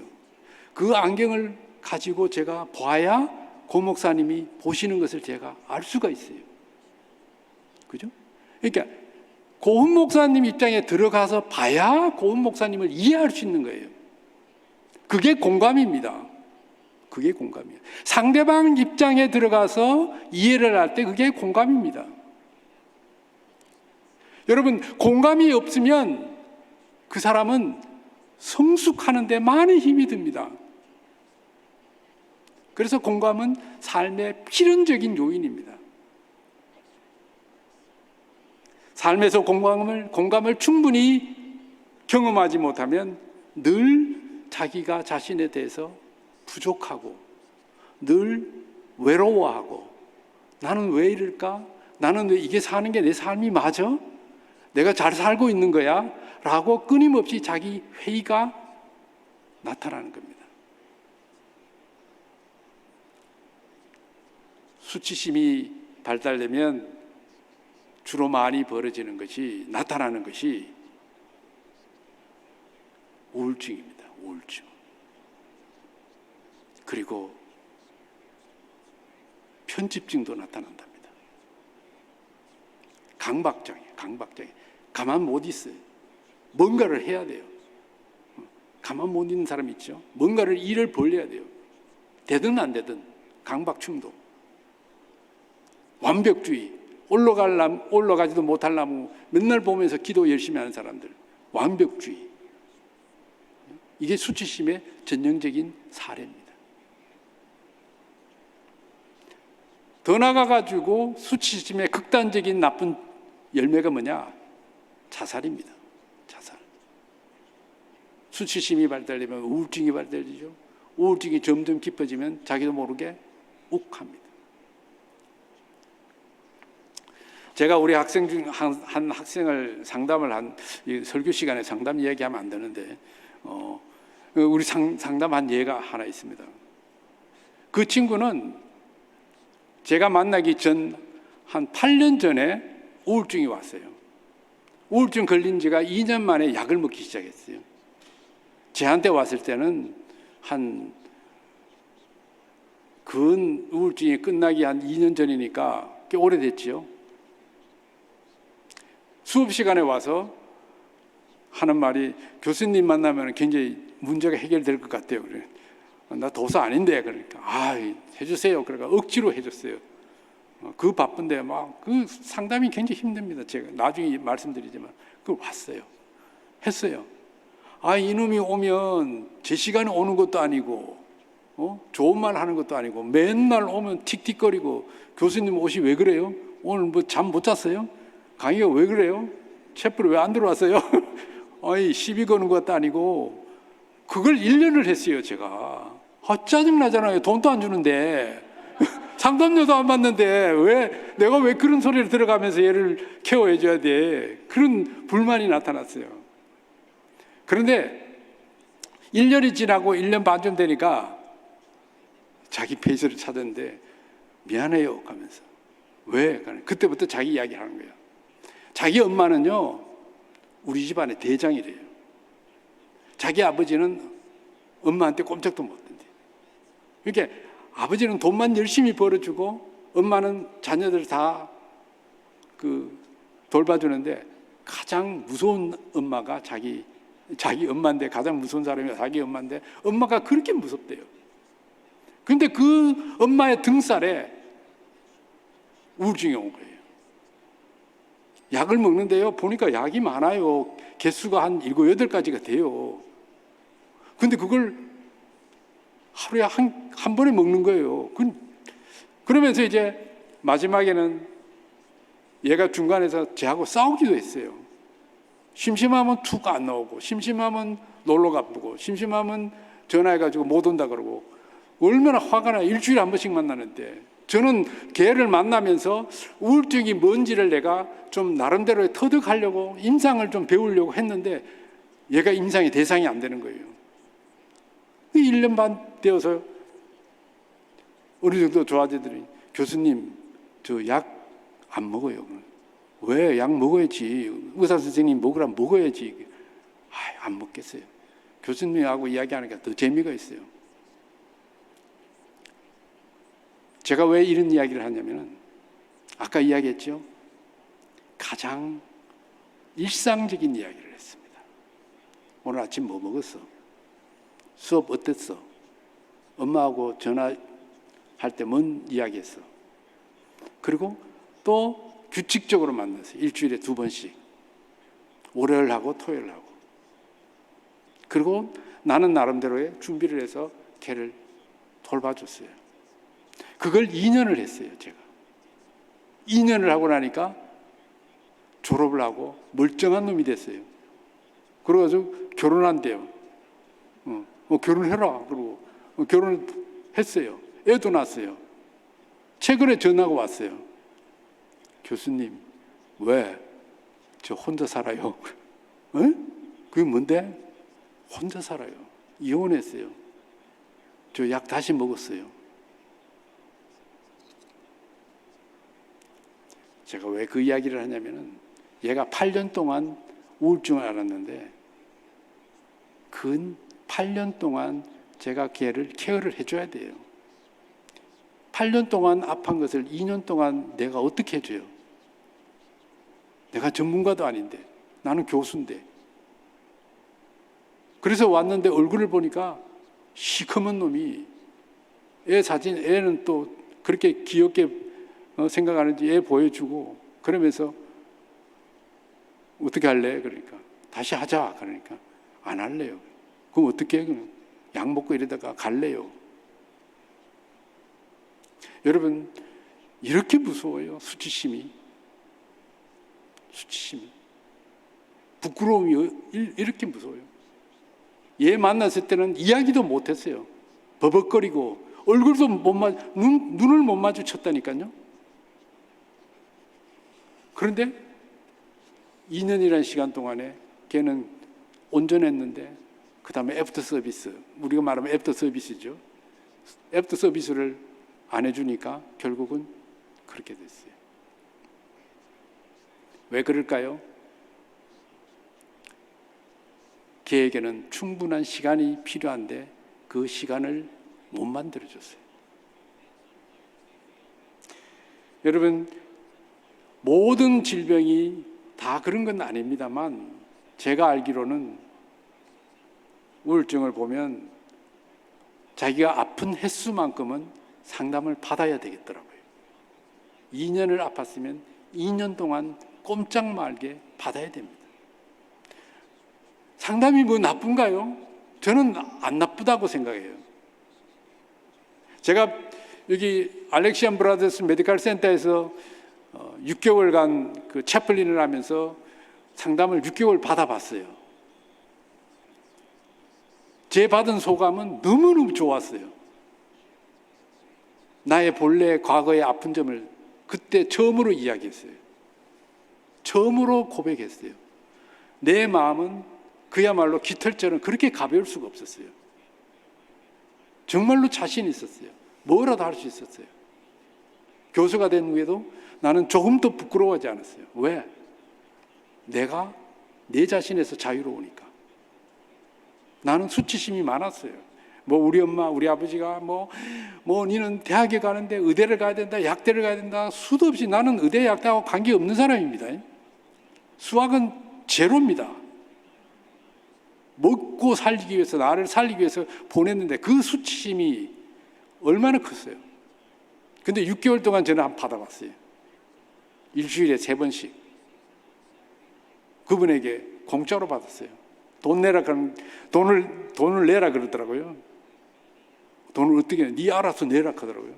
그 안경을 가지고 제가 봐야 고 목사님이 보시는 것을 제가 알 수가 있어요. 그죠? 그러니까 고은 목사님 입장에 들어가서 봐야 고은 목사님을 이해할 수 있는 거예요. 그게 공감입니다. 그게 공감이에요. 상대방 입장에 들어가서 이해를 할 때 그게 공감입니다. 여러분, 공감이 없으면 그 사람은 성숙하는 데 많은 힘이 듭니다. 그래서 공감은 삶의 필연적인 요인입니다. 삶에서 공감을 충분히 경험하지 못하면 늘 자기가 자신에 대해서 부족하고 늘 외로워하고, 나는 왜 이럴까? 나는 왜 이게 사는 게 내 삶이 맞아? 내가 잘 살고 있는 거야? 라고 끊임없이 자기 회의가 나타나는 겁니다. 수치심이 발달되면 주로 많이 벌어지는 것이, 나타나는 것이 우울증입니다. 우울증. 그리고 편집증도 나타난답니다. 강박장애. 가만 못 있어요. 뭔가를 해야 돼요. 가만 못 있는 사람 있죠. 뭔가를 일을 벌려야 돼요. 되든 안 되든. 강박충동. 완벽주의. 올라가지도 못하려면 맨날 보면서 기도 열심히 하는 사람들. 완벽주의. 이게 수치심의 전형적인 사례입니다. 더 나아가가지고 수치심의 극단적인 나쁜 열매가 뭐냐? 자살입니다. 자살. 수치심이 발달되면 우울증이 발달되죠. 우울증이 점점 깊어지면 자기도 모르게 욱합니다. 제가 우리 학생 중 한 학생을 상담을 설교 시간에 상담 이야기하면 안 되는데 우리 상담한 예가 하나 있습니다. 그 친구는 제가 만나기 전 한 8년 전에 우울증이 왔어요. 우울증 걸린 지가 2년 만에 약을 먹기 시작했어요. 저한테 왔을 때는 근 우울증이 끝나기 한 2년 전이니까 꽤 오래됐지요. 수업 시간에 와서 하는 말이 교수님 만나면 굉장히 문제가 해결될 것 같아요. 그래. 나 도서 아닌데 그러니까 해주세요. 그러니까 억지로 해줬어요. 그 바쁜데 막 그 상담이 굉장히 힘듭니다. 제가 나중에 말씀드리지만 그 왔어요. 했어요. 이놈이 오면 제 시간에 오는 것도 아니고 좋은 말 하는 것도 아니고 맨날 오면 틱틱거리고 교수님 옷이 왜 그래요? 오늘 뭐 잠 못 잤어요? 강의가 왜 그래요? 챕프로 왜 안 들어왔어요? 시비 거는 것도 아니고 그걸 1년을 했어요. 제가 짜증나잖아요. 돈도 안 주는데 상담료도 안 받는데 내가 왜 그런 소리를 들어가면서 얘를 케어해줘야 돼? 그런 불만이 나타났어요. 그런데 1년이 지나고 1년 반쯤 되니까 자기 페이스를 찾았는데 미안해요 하면서 왜? 그때부터 자기 이야기하는 거예요. 자기 엄마는요 우리 집안의 대장이래요. 자기 아버지는 엄마한테 꼼짝도 못한대. 그러니까 아버지는 돈만 열심히 벌어주고 엄마는 자녀들 다 돌봐주는데 가장 무서운 엄마가 자기 엄마인데 가장 무서운 사람이 자기 엄마인데 엄마가 그렇게 무섭대요. 그런데 그 엄마의 등살에 우울증이 온 거예요. 약을 먹는데요 보니까 약이 많아요. 개수가 한 7, 8가지가 돼요. 근데 그걸 하루에 한 번에 먹는 거예요. 그러면서 이제 마지막에는 얘가 중간에서 저하고 싸우기도 했어요. 심심하면 툭 안 나오고 심심하면 놀러 가쁘고 심심하면 전화해가지고 못 온다 그러고 얼마나 화가 나. 일주일에 한 번씩 만나는데 저는 걔를 만나면서 우울증이 뭔지를 내가 좀 나름대로 터득하려고 임상을 좀 배우려고 했는데 얘가 임상의 대상이 안 되는 거예요. 1년 반 되어서 어느 정도 좋아지더니 교수님 저 약 안 먹어요. 왜? 약 먹어야지. 의사 선생님 먹으라면 먹어야지. 안 먹겠어요. 교수님하고 이야기하니까 더 재미가 있어요. 제가 왜 이런 이야기를 하냐면은 아까 이야기했죠. 가장 일상적인 이야기를 했습니다. 오늘 아침 뭐 먹었어? 수업 어땠어? 엄마하고 전화할 때 뭔 이야기했어? 그리고 또 규칙적으로 만나서 일주일에 2번씩 월요일 하고 토요일 하고 그리고 나는 나름대로의 준비를 해서 걔를 돌봐줬어요. 그걸 2년을 했어요. 제가 2년을 하고 나니까 졸업을 하고 멀쩡한 놈이 됐어요. 그래가지고 결혼한대요. 결혼해라. 그러고 결혼했어요. 애도 낳았어요. 최근에 전화가 왔어요. 교수님, 왜? 저 혼자 살아요. 그게 뭔데? 혼자 살아요. 이혼했어요. 저 약 다시 먹었어요. 제가 왜 그 이야기를 하냐면은 얘가 8년 동안 우울증을 앓았는데 근 8년 동안 제가 걔를 케어를 해줘야 돼요. 8년 동안 아픈 것을 2년 동안 내가 어떻게 해줘요? 내가 전문가도 아닌데, 나는 교수인데. 그래서 왔는데 얼굴을 보니까 시커먼 놈이, 애 사진, 애는 또 그렇게 귀엽게 생각하는지 애 보여주고, 그러면서 어떻게 할래? 그러니까 다시 하자. 그러니까 안 할래요. 그럼 어떻게 해? 그럼 약 먹고 이러다가 갈래요. 여러분, 이렇게 무서워요. 수치심이. 부끄러움이 이렇게 무서워요. 얘 만났을 때는 이야기도 못했어요. 버벅거리고 얼굴도 눈을 못 마주쳤다니까요. 그런데 2년이라는 시간 동안에 걔는 온전했는데, 그 다음에 애프터 서비스, 우리가 말하면 애프터 서비스죠. 애프터 서비스를 안 해주니까 결국은 그렇게 됐어요. 왜 그럴까요? 걔에게는 충분한 시간이 필요한데 그 시간을 못 만들어줬어요. 여러분, 모든 질병이 다 그런 건 아닙니다만, 제가 알기로는 우울증을 보면 자기가 아픈 횟수만큼은 상담을 받아야 되겠더라고요. 2년을 아팠으면 2년 동안 꼼짝 말게 받아야 됩니다. 상담이 뭐 나쁜가요? 저는 안 나쁘다고 생각해요. 제가 여기 알렉시안 브라더스 메디컬 센터에서 6개월간 그 채플린을 하면서 상담을 6개월 받아봤어요. 제 받은 소감은 너무너무 좋았어요. 나의 본래 과거의 아픈 점을 그때 처음으로 이야기했어요. 처음으로 고백했어요. 내 마음은 그야말로 깃털처럼 그렇게 가벼울 수가 없었어요. 정말로 자신 있었어요. 뭐라도 할 수 있었어요. 교수가 된 후에도 나는 조금도 부끄러워하지 않았어요. 왜? 내가 내 자신에서 자유로우니까. 나는 수치심이 많았어요. 뭐 우리 엄마, 우리 아버지가 뭐 니는 대학에 가는데 의대를 가야 된다, 약대를 가야 된다, 수도 없이. 나는 의대, 약대하고 관계없는 사람입니다. 수학은 제로입니다. 먹고 살기 위해서, 나를 살리기 위해서 보냈는데 그 수치심이 얼마나 컸어요. 근데 6개월 동안 저는 한번 받아봤어요. 일주일에 3번씩. 그분에게 공짜로 받았어요. 돈 내라 그러면 돈을 내라 그러더라고요. 돈을 어떻게 네 알아서 내라 하더라고요.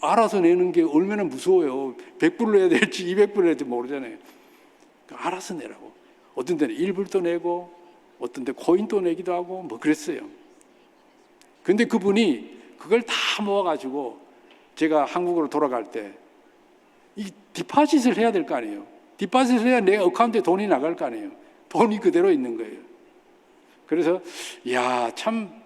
알아서 내는 게 얼마나 무서워요. 100불 내야 될지 200불 내야 될지 모르잖아요. 알아서 내라고. 어떤 데는 1불도 내고 어떤 데 코인도 내기도 하고 뭐 그랬어요. 근데 그분이 그걸 다 모아가지고 제가 한국으로 돌아갈 때 이 디파짓을 해야 될 거 아니에요. 디파짓을 해야 내 어카운트에 돈이 나갈 거 아니에요. 돈이 그대로 있는 거예요. 그래서 야, 참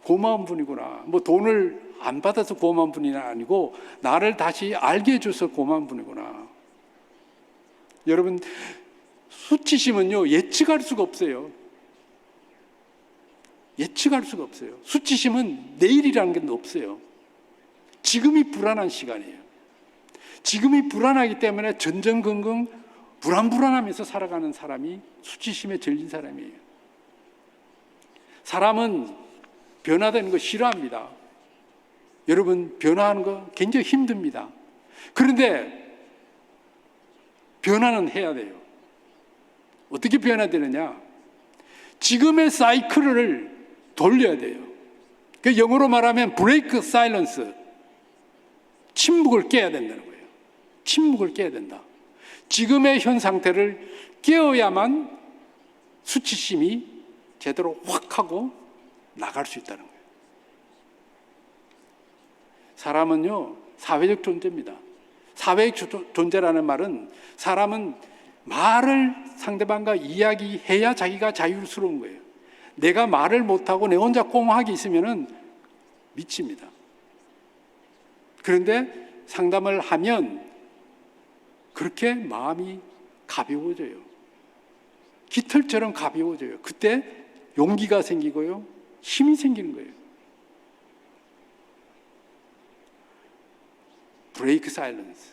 고마운 분이구나. 뭐 돈을 안 받아서 고마운 분이 아니고 나를 다시 알게 해줘서 고마운 분이구나. 여러분, 수치심은요, 예측할 수가 없어요. 예측할 수가 없어요. 수치심은 내일이라는 게 없어요. 지금이 불안한 시간이에요. 지금이 불안하기 때문에 전전긍긍 불안하면서 살아가는 사람이 수치심에 질린 사람이에요. 사람은 변화되는 거 싫어합니다. 여러분, 변화하는 거 굉장히 힘듭니다. 그런데 변화는 해야 돼요. 어떻게 변화되느냐? 지금의 사이클을 돌려야 돼요. 그 영어로 말하면 브레이크 사일런스, 침묵을 깨야 된다는 거예요. 침묵을 깨야 된다. 지금의 현 상태를 깨어야만 수치심이 제대로 확 하고 나갈 수 있다는 거예요. 사람은요, 사회적 존재입니다. 사회적 존재라는 말은 사람은 말을 상대방과 이야기해야 자기가 자유스러운 거예요. 내가 말을 못하고 내 혼자 꽁하게 있으면 미칩니다. 그런데 상담을 하면 그렇게 마음이 가벼워져요. 깃털처럼 가벼워져요. 그때 용기가 생기고요, 힘이 생기는 거예요. 브레이크 사일런스.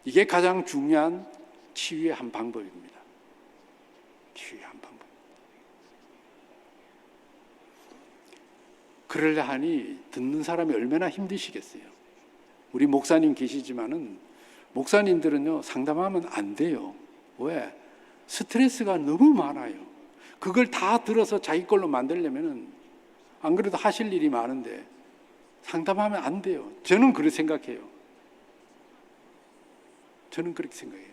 이게 가장 중요한 치유의 한 방법입니다. 치유의 한 방법. 그러려 하니 듣는 사람이 얼마나 힘드시겠어요. 우리 목사님 계시지만은 목사님들은요, 상담하면 안 돼요. 왜? 스트레스가 너무 많아요. 그걸 다 들어서 자기 걸로 만들려면은 안 그래도 하실 일이 많은데 상담하면 안 돼요. 저는 그렇게 생각해요. 저는 그렇게 생각해요.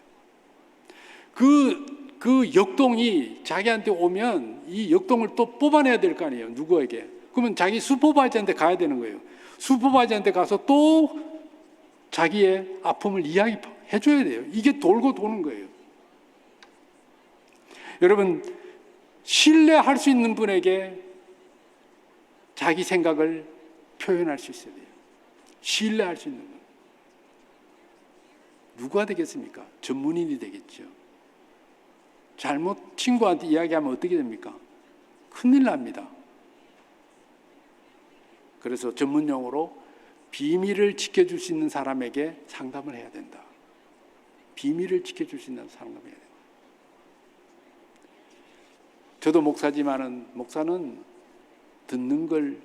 그 역동이 자기한테 오면 이 역동을 또 뽑아내야 될 거 아니에요. 누구에게. 그러면 자기 슈퍼바이저한테 가야 되는 거예요. 슈퍼바이저한테 가서 또 자기의 아픔을 이야기해 줘야 돼요. 이게 돌고 도는 거예요. 여러분, 신뢰할 수 있는 분에게 자기 생각을 표현할 수 있어야 돼요. 신뢰할 수 있는 분. 누가 되겠습니까? 전문인이 되겠죠. 잘못 친구한테 이야기하면 어떻게 됩니까? 큰일 납니다. 그래서 전문용어로 비밀을 지켜줄 수 있는 사람에게 상담을 해야 된다. 비밀을 지켜줄 수 있는 상담을 해야 된다. 저도 목사지만은 목사는 듣는 걸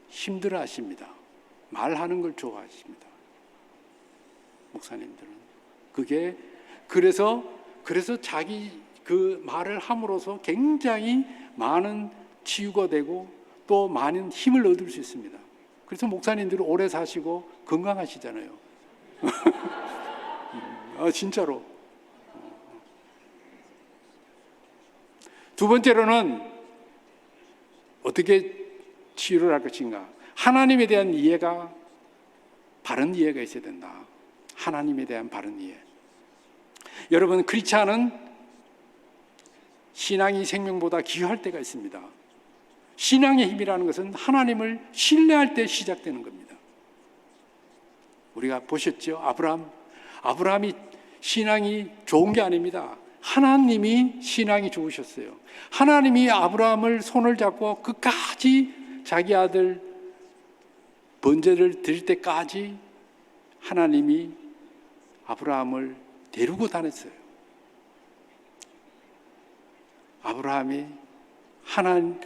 힘들어 하십니다. 말하는 걸 좋아하십니다. 목사님들은. 그게 그래서 자기 그 말을 함으로써 굉장히 많은 치유가 되고 또 많은 힘을 얻을 수 있습니다. 그래서 목사님들은 오래 사시고 건강하시잖아요. 진짜로. 두 번째로는 어떻게 치유를 할 것인가? 하나님에 대한 이해가, 바른 이해가 있어야 된다. 하나님에 대한 바른 이해. 여러분, 그렇지 않은 신앙이 생명보다 귀할 때가 있습니다. 신앙의 힘이라는 것은 하나님을 신뢰할 때 시작되는 겁니다. 우리가 보셨죠? 아브라함이 신앙이 좋은 게 아닙니다. 하나님이 신앙이 좋으셨어요. 하나님이 아브라함을 손을 잡고 끝까지 자기 아들 번제를 드릴 때까지 하나님이 아브라함을 데리고 다녔어요.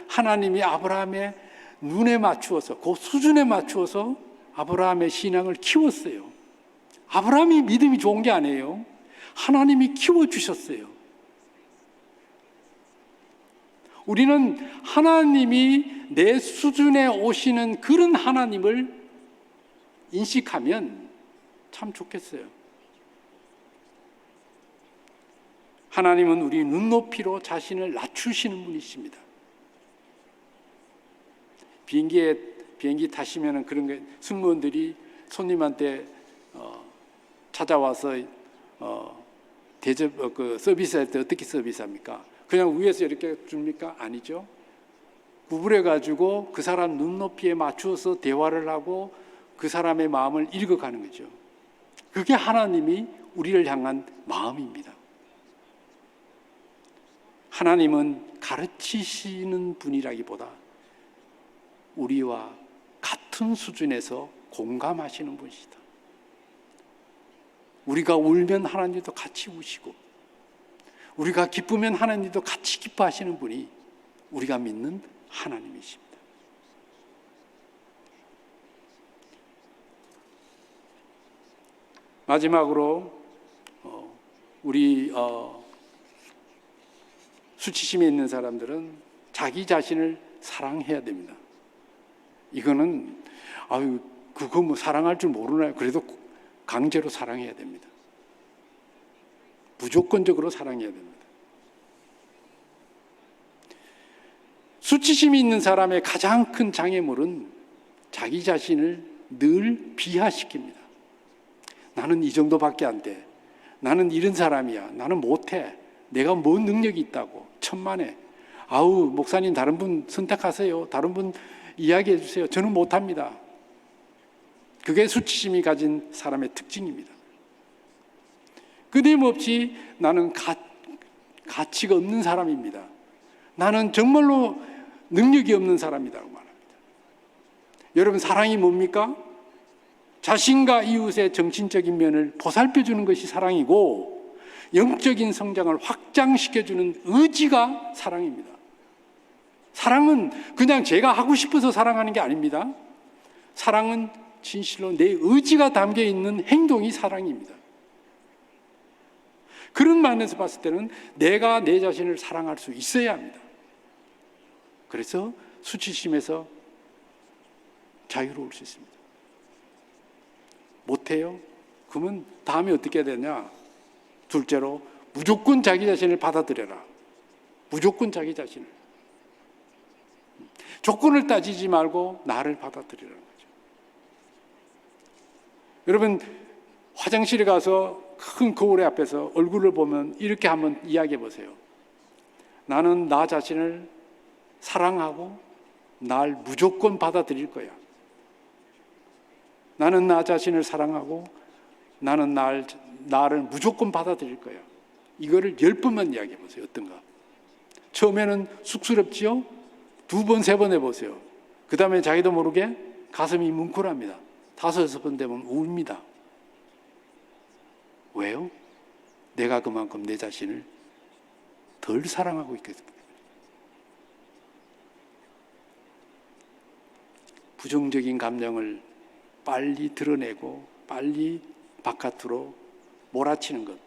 하나님이 아브라함의 눈에 맞추어서, 그 수준에 맞추어서 아브라함의 신앙을 키웠어요. 아브라함이 믿음이 좋은 게 아니에요. 하나님이 키워주셨어요. 우리는 하나님이 내 수준에 오시는 그런 하나님을 인식하면 참 좋겠어요. 하나님은 우리 눈높이로 자신을 낮추시는 분이십니다. 비행기 타시면은 그런 게 승무원들이 손님한테 찾아와서 대접 서비스할 때 어떻게 서비스합니까? 그냥 위에서 이렇게 줍니까? 아니죠. 구부려 가지고 그 사람 눈높이에 맞추어서 대화를 하고 그 사람의 마음을 읽어가는 거죠. 그게 하나님이 우리를 향한 마음입니다. 하나님은 가르치시는 분이라기보다 우리와 같은 수준에서 공감하시는 분이시다. 우리가 울면 하나님도 같이 우시고, 우리가 기쁘면 하나님도 같이 기뻐하시는 분이 우리가 믿는 하나님이십니다. 마지막으로 우리 수치심에 있는 사람들은 자기 자신을 사랑해야 됩니다. 이거는 그거 뭐 사랑할 줄 모르나요? 그래도 강제로 사랑해야 됩니다. 무조건적으로 사랑해야 됩니다. 수치심이 있는 사람의 가장 큰 장애물은 자기 자신을 늘 비하시킵니다. 나는 이 정도밖에 안 돼. 나는 이런 사람이야. 나는 못해. 내가 뭔 능력이 있다고. 천만에. 목사님 다른 분 선택하세요. 다른 분 이야기해 주세요. 저는 못합니다. 그게 수치심이 가진 사람의 특징입니다. 끊임없이 나는 가치가 없는 사람입니다. 나는 정말로 능력이 없는 사람이라고 말합니다. 여러분, 사랑이 뭡니까? 자신과 이웃의 정신적인 면을 보살펴주는 것이 사랑이고, 영적인 성장을 확장시켜주는 의지가 사랑입니다. 사랑은 그냥 제가 하고 싶어서 사랑하는 게 아닙니다. 사랑은 진실로 내 의지가 담겨 있는 행동이 사랑입니다. 그런 면에서 봤을 때는 내가 내 자신을 사랑할 수 있어야 합니다. 그래서 수치심에서 자유로울 수 있습니다. 못해요? 그러면 다음에 어떻게 해야 되냐? 둘째로 무조건 자기 자신을 받아들여라. 무조건 자기 자신을. 조건을 따지지 말고 나를 받아들이라는 거죠. 여러분, 화장실에 가서 큰 거울 앞에서 얼굴을 보면 이렇게 한번 이야기해 보세요. 나는 나 자신을 사랑하고 날 무조건 받아들일 거야. 나는 나 자신을 사랑하고 나는 나를 무조건 받아들일 거야. 이거를 10번만 이야기해 보세요. 어떤가? 처음에는 쑥스럽지요? 2번, 3번 해보세요. 그 다음에 자기도 모르게 가슴이 뭉클합니다. 5, 6번 되면 웁니다. 왜요? 내가 그만큼 내 자신을 덜 사랑하고 있거든요. 부정적인 감정을 빨리 드러내고 빨리 바깥으로 몰아치는 것,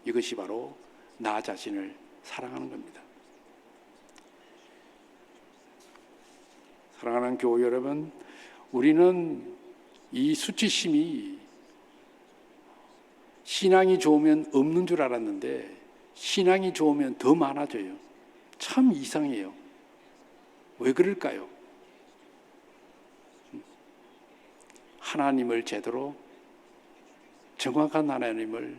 이것이 바로 나 자신을 사랑하는 겁니다. 사랑하는 교우 여러분, 우리는 이 수치심이 신앙이 좋으면 없는 줄 알았는데 신앙이 좋으면 더 많아져요. 참 이상해요. 왜 그럴까요? 하나님을 제대로, 정확한 하나님을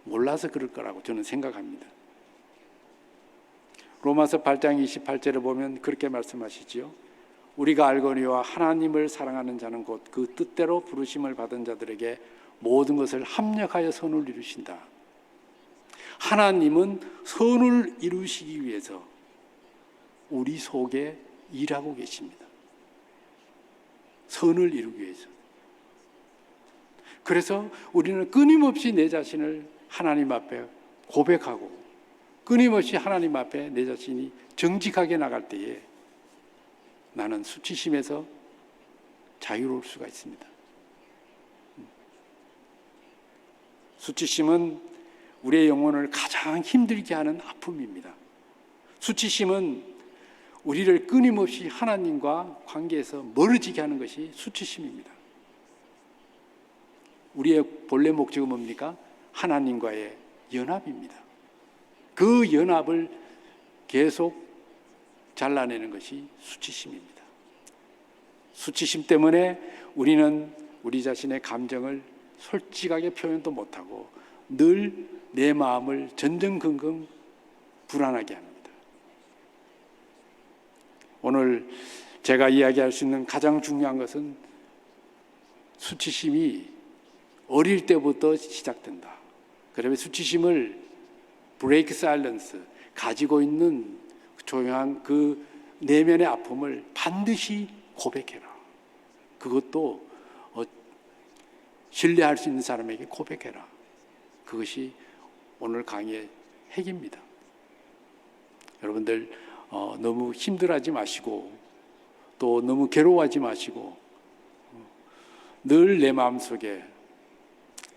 몰라서 그럴 거라고 저는 생각합니다. 로마서 8장 28절에 보면 그렇게 말씀하시지요. 우리가 알거니와 하나님을 사랑하는 자는 곧 그 뜻대로 부르심을 받은 자들에게 모든 것을 합력하여 선을 이루신다. 하나님은 선을 이루시기 위해서 우리 속에 일하고 계십니다. 선을 이루기 위해서. 그래서 우리는 끊임없이 내 자신을 하나님 앞에 고백하고 끊임없이 하나님 앞에 내 자신이 정직하게 나갈 때에 나는 수치심에서 자유로울 수가 있습니다. 수치심은 우리의 영혼을 가장 힘들게 하는 아픔입니다. 수치심은 우리를 끊임없이 하나님과 관계에서 멀어지게 하는 것이 수치심입니다. 우리의 본래 목적은 뭡니까? 하나님과의 연합입니다. 그 연합을 계속 잘라내는 것이 수치심입니다. 수치심 때문에 우리는 우리 자신의 감정을 솔직하게 표현도 못하고 늘 내 마음을 전전긍긍 불안하게 합니다. 오늘 제가 이야기할 수 있는 가장 중요한 것은 수치심이 어릴 때부터 시작된다. 그러면 수치심을 브레이크 사일런스, 가지고 있는 조용한 그 내면의 아픔을 반드시 고백해라. 그것도 신뢰할 수 있는 사람에게 고백해라. 그것이 오늘 강의의 핵입니다. 여러분들 너무 힘들어하지 마시고 또 너무 괴로워하지 마시고 늘 내 마음속에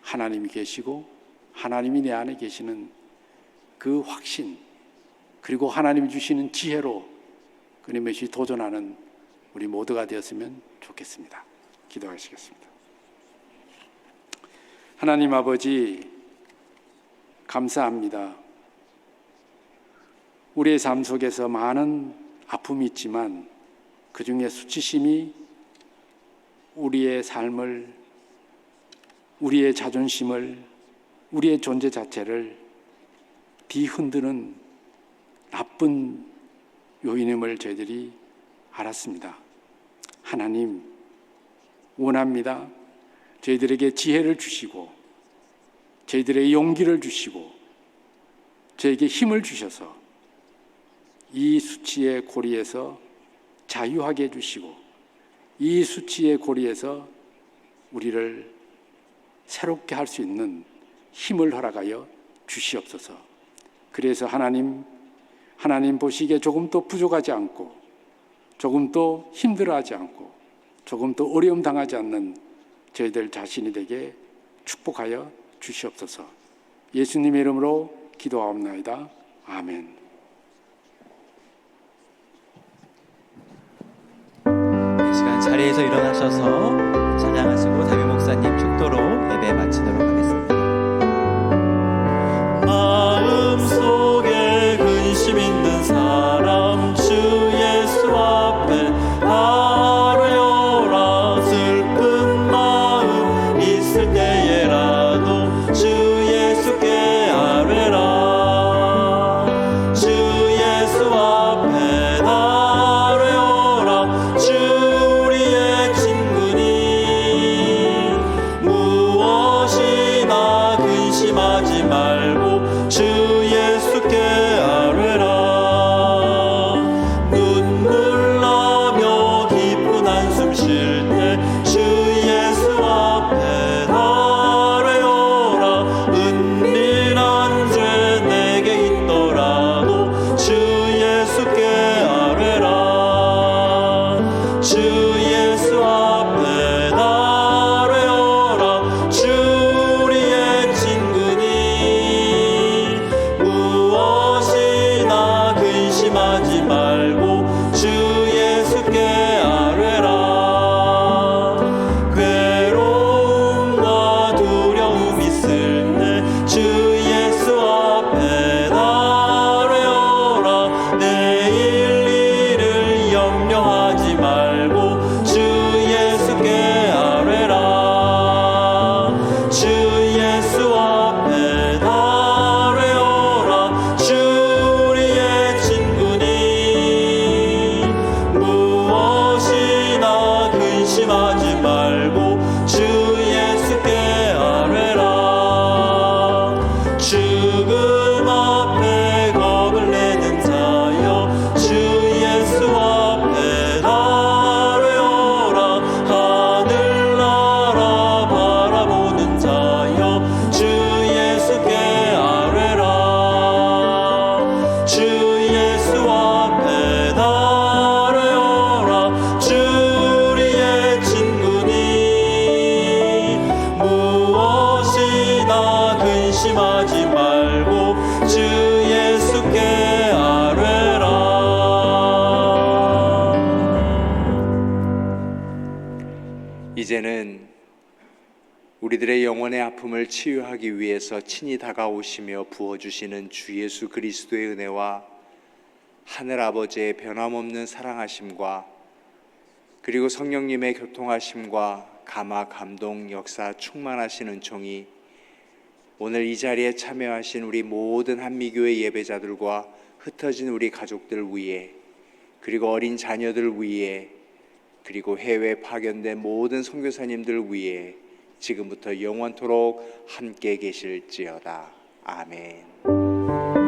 하나님이 계시고 하나님이 내 안에 계시는 그 확신, 그리고 하나님이 주시는 지혜로 끊임없이 도전하는 우리 모두가 되었으면 좋겠습니다. 기도하시겠습니다. 하나님 아버지, 감사합니다. 우리의 삶 속에서 많은 아픔이 있지만 그 중에 수치심이 우리의 삶을, 우리의 자존심을, 우리의 존재 자체를 뒤흔드는 나쁜 요인임을 저희들이 알았습니다. 하나님, 원합니다. 저희들에게 지혜를 주시고 저희들에게 용기를 주시고 저에게 힘을 주셔서 이 수치의 고리에서 자유하게 해주시고 이 수치의 고리에서 우리를 새롭게 할 수 있는 힘을 허락하여 주시옵소서. 그래서 하나님 보시기에 조금도 부족하지 않고, 조금도 힘들어하지 않고, 조금도 어려움 당하지 않는 저희들 자신이 되게 축복하여 주시옵소서. 예수님의 이름으로 기도하옵나이다. 아멘. 이 시간 자리에서 일어나셔서 찬양하시고 담임 목사님 축도로 예배 마치도록 하겠습니다. 마음속에 근심 있는 사람 주 예수 앞에 아뢰어라. 슬픈 마음 있을 때에라도 주 예수께 아뢰라. 주 예수 앞에 아뢰어라. 주 우리의 친구니 무엇이나 근심하지 말고 주 예수께 아뢰라. 눈물 나며 깊은 한숨 쉴 때 주 예수 앞에 아뢰어라. 은밀한 죄 내게 있더라도 주 예수께 아뢰라. 주 예수 앞에 아뢰어라. 주 우리의 친구니 무엇이나 근심하지 말고 주 예수께 아뢰라. 괴로움과 두려움 있을 때 주 예수 앞에 아뢰어라. 내일 일을 염려하지 말고 주 예수께 아뢰라. 주 예수 앞에 아뢰어라. 주 우리의 친구니 무엇이나 근심하지 말고 주 예수께 아뢰라. 죽음 앞에 겁을 내는 자여 주 예수 앞에 아뢰어라. 하늘나라 바라보는 자여 주 예수께 아뢰라. 주 예수 앞에 아뢰어라. 주 우리의 친구니 무엇이나 근심하지 말고 주 예수께 아뢰라. 이제는 우리들의 영혼의 아픔을 치유하기 위해서 친히 다가오시며 부어주시는 주 예수 그리스도의 은혜와 하늘 아버지의 변함없는 사랑하심과 그리고 성령님의 교통하심과 감화 감동 역사 충만하신 은총이 오늘 이 자리에 참여하신 우리 모든 한미교회 예배자들과 흩어진 우리 가족들 위에, 그리고 어린 자녀들 위에, 그리고 해외 파견된 모든 선교사님들 위에 지금부터 영원토록 함께 계실지어다. 아멘.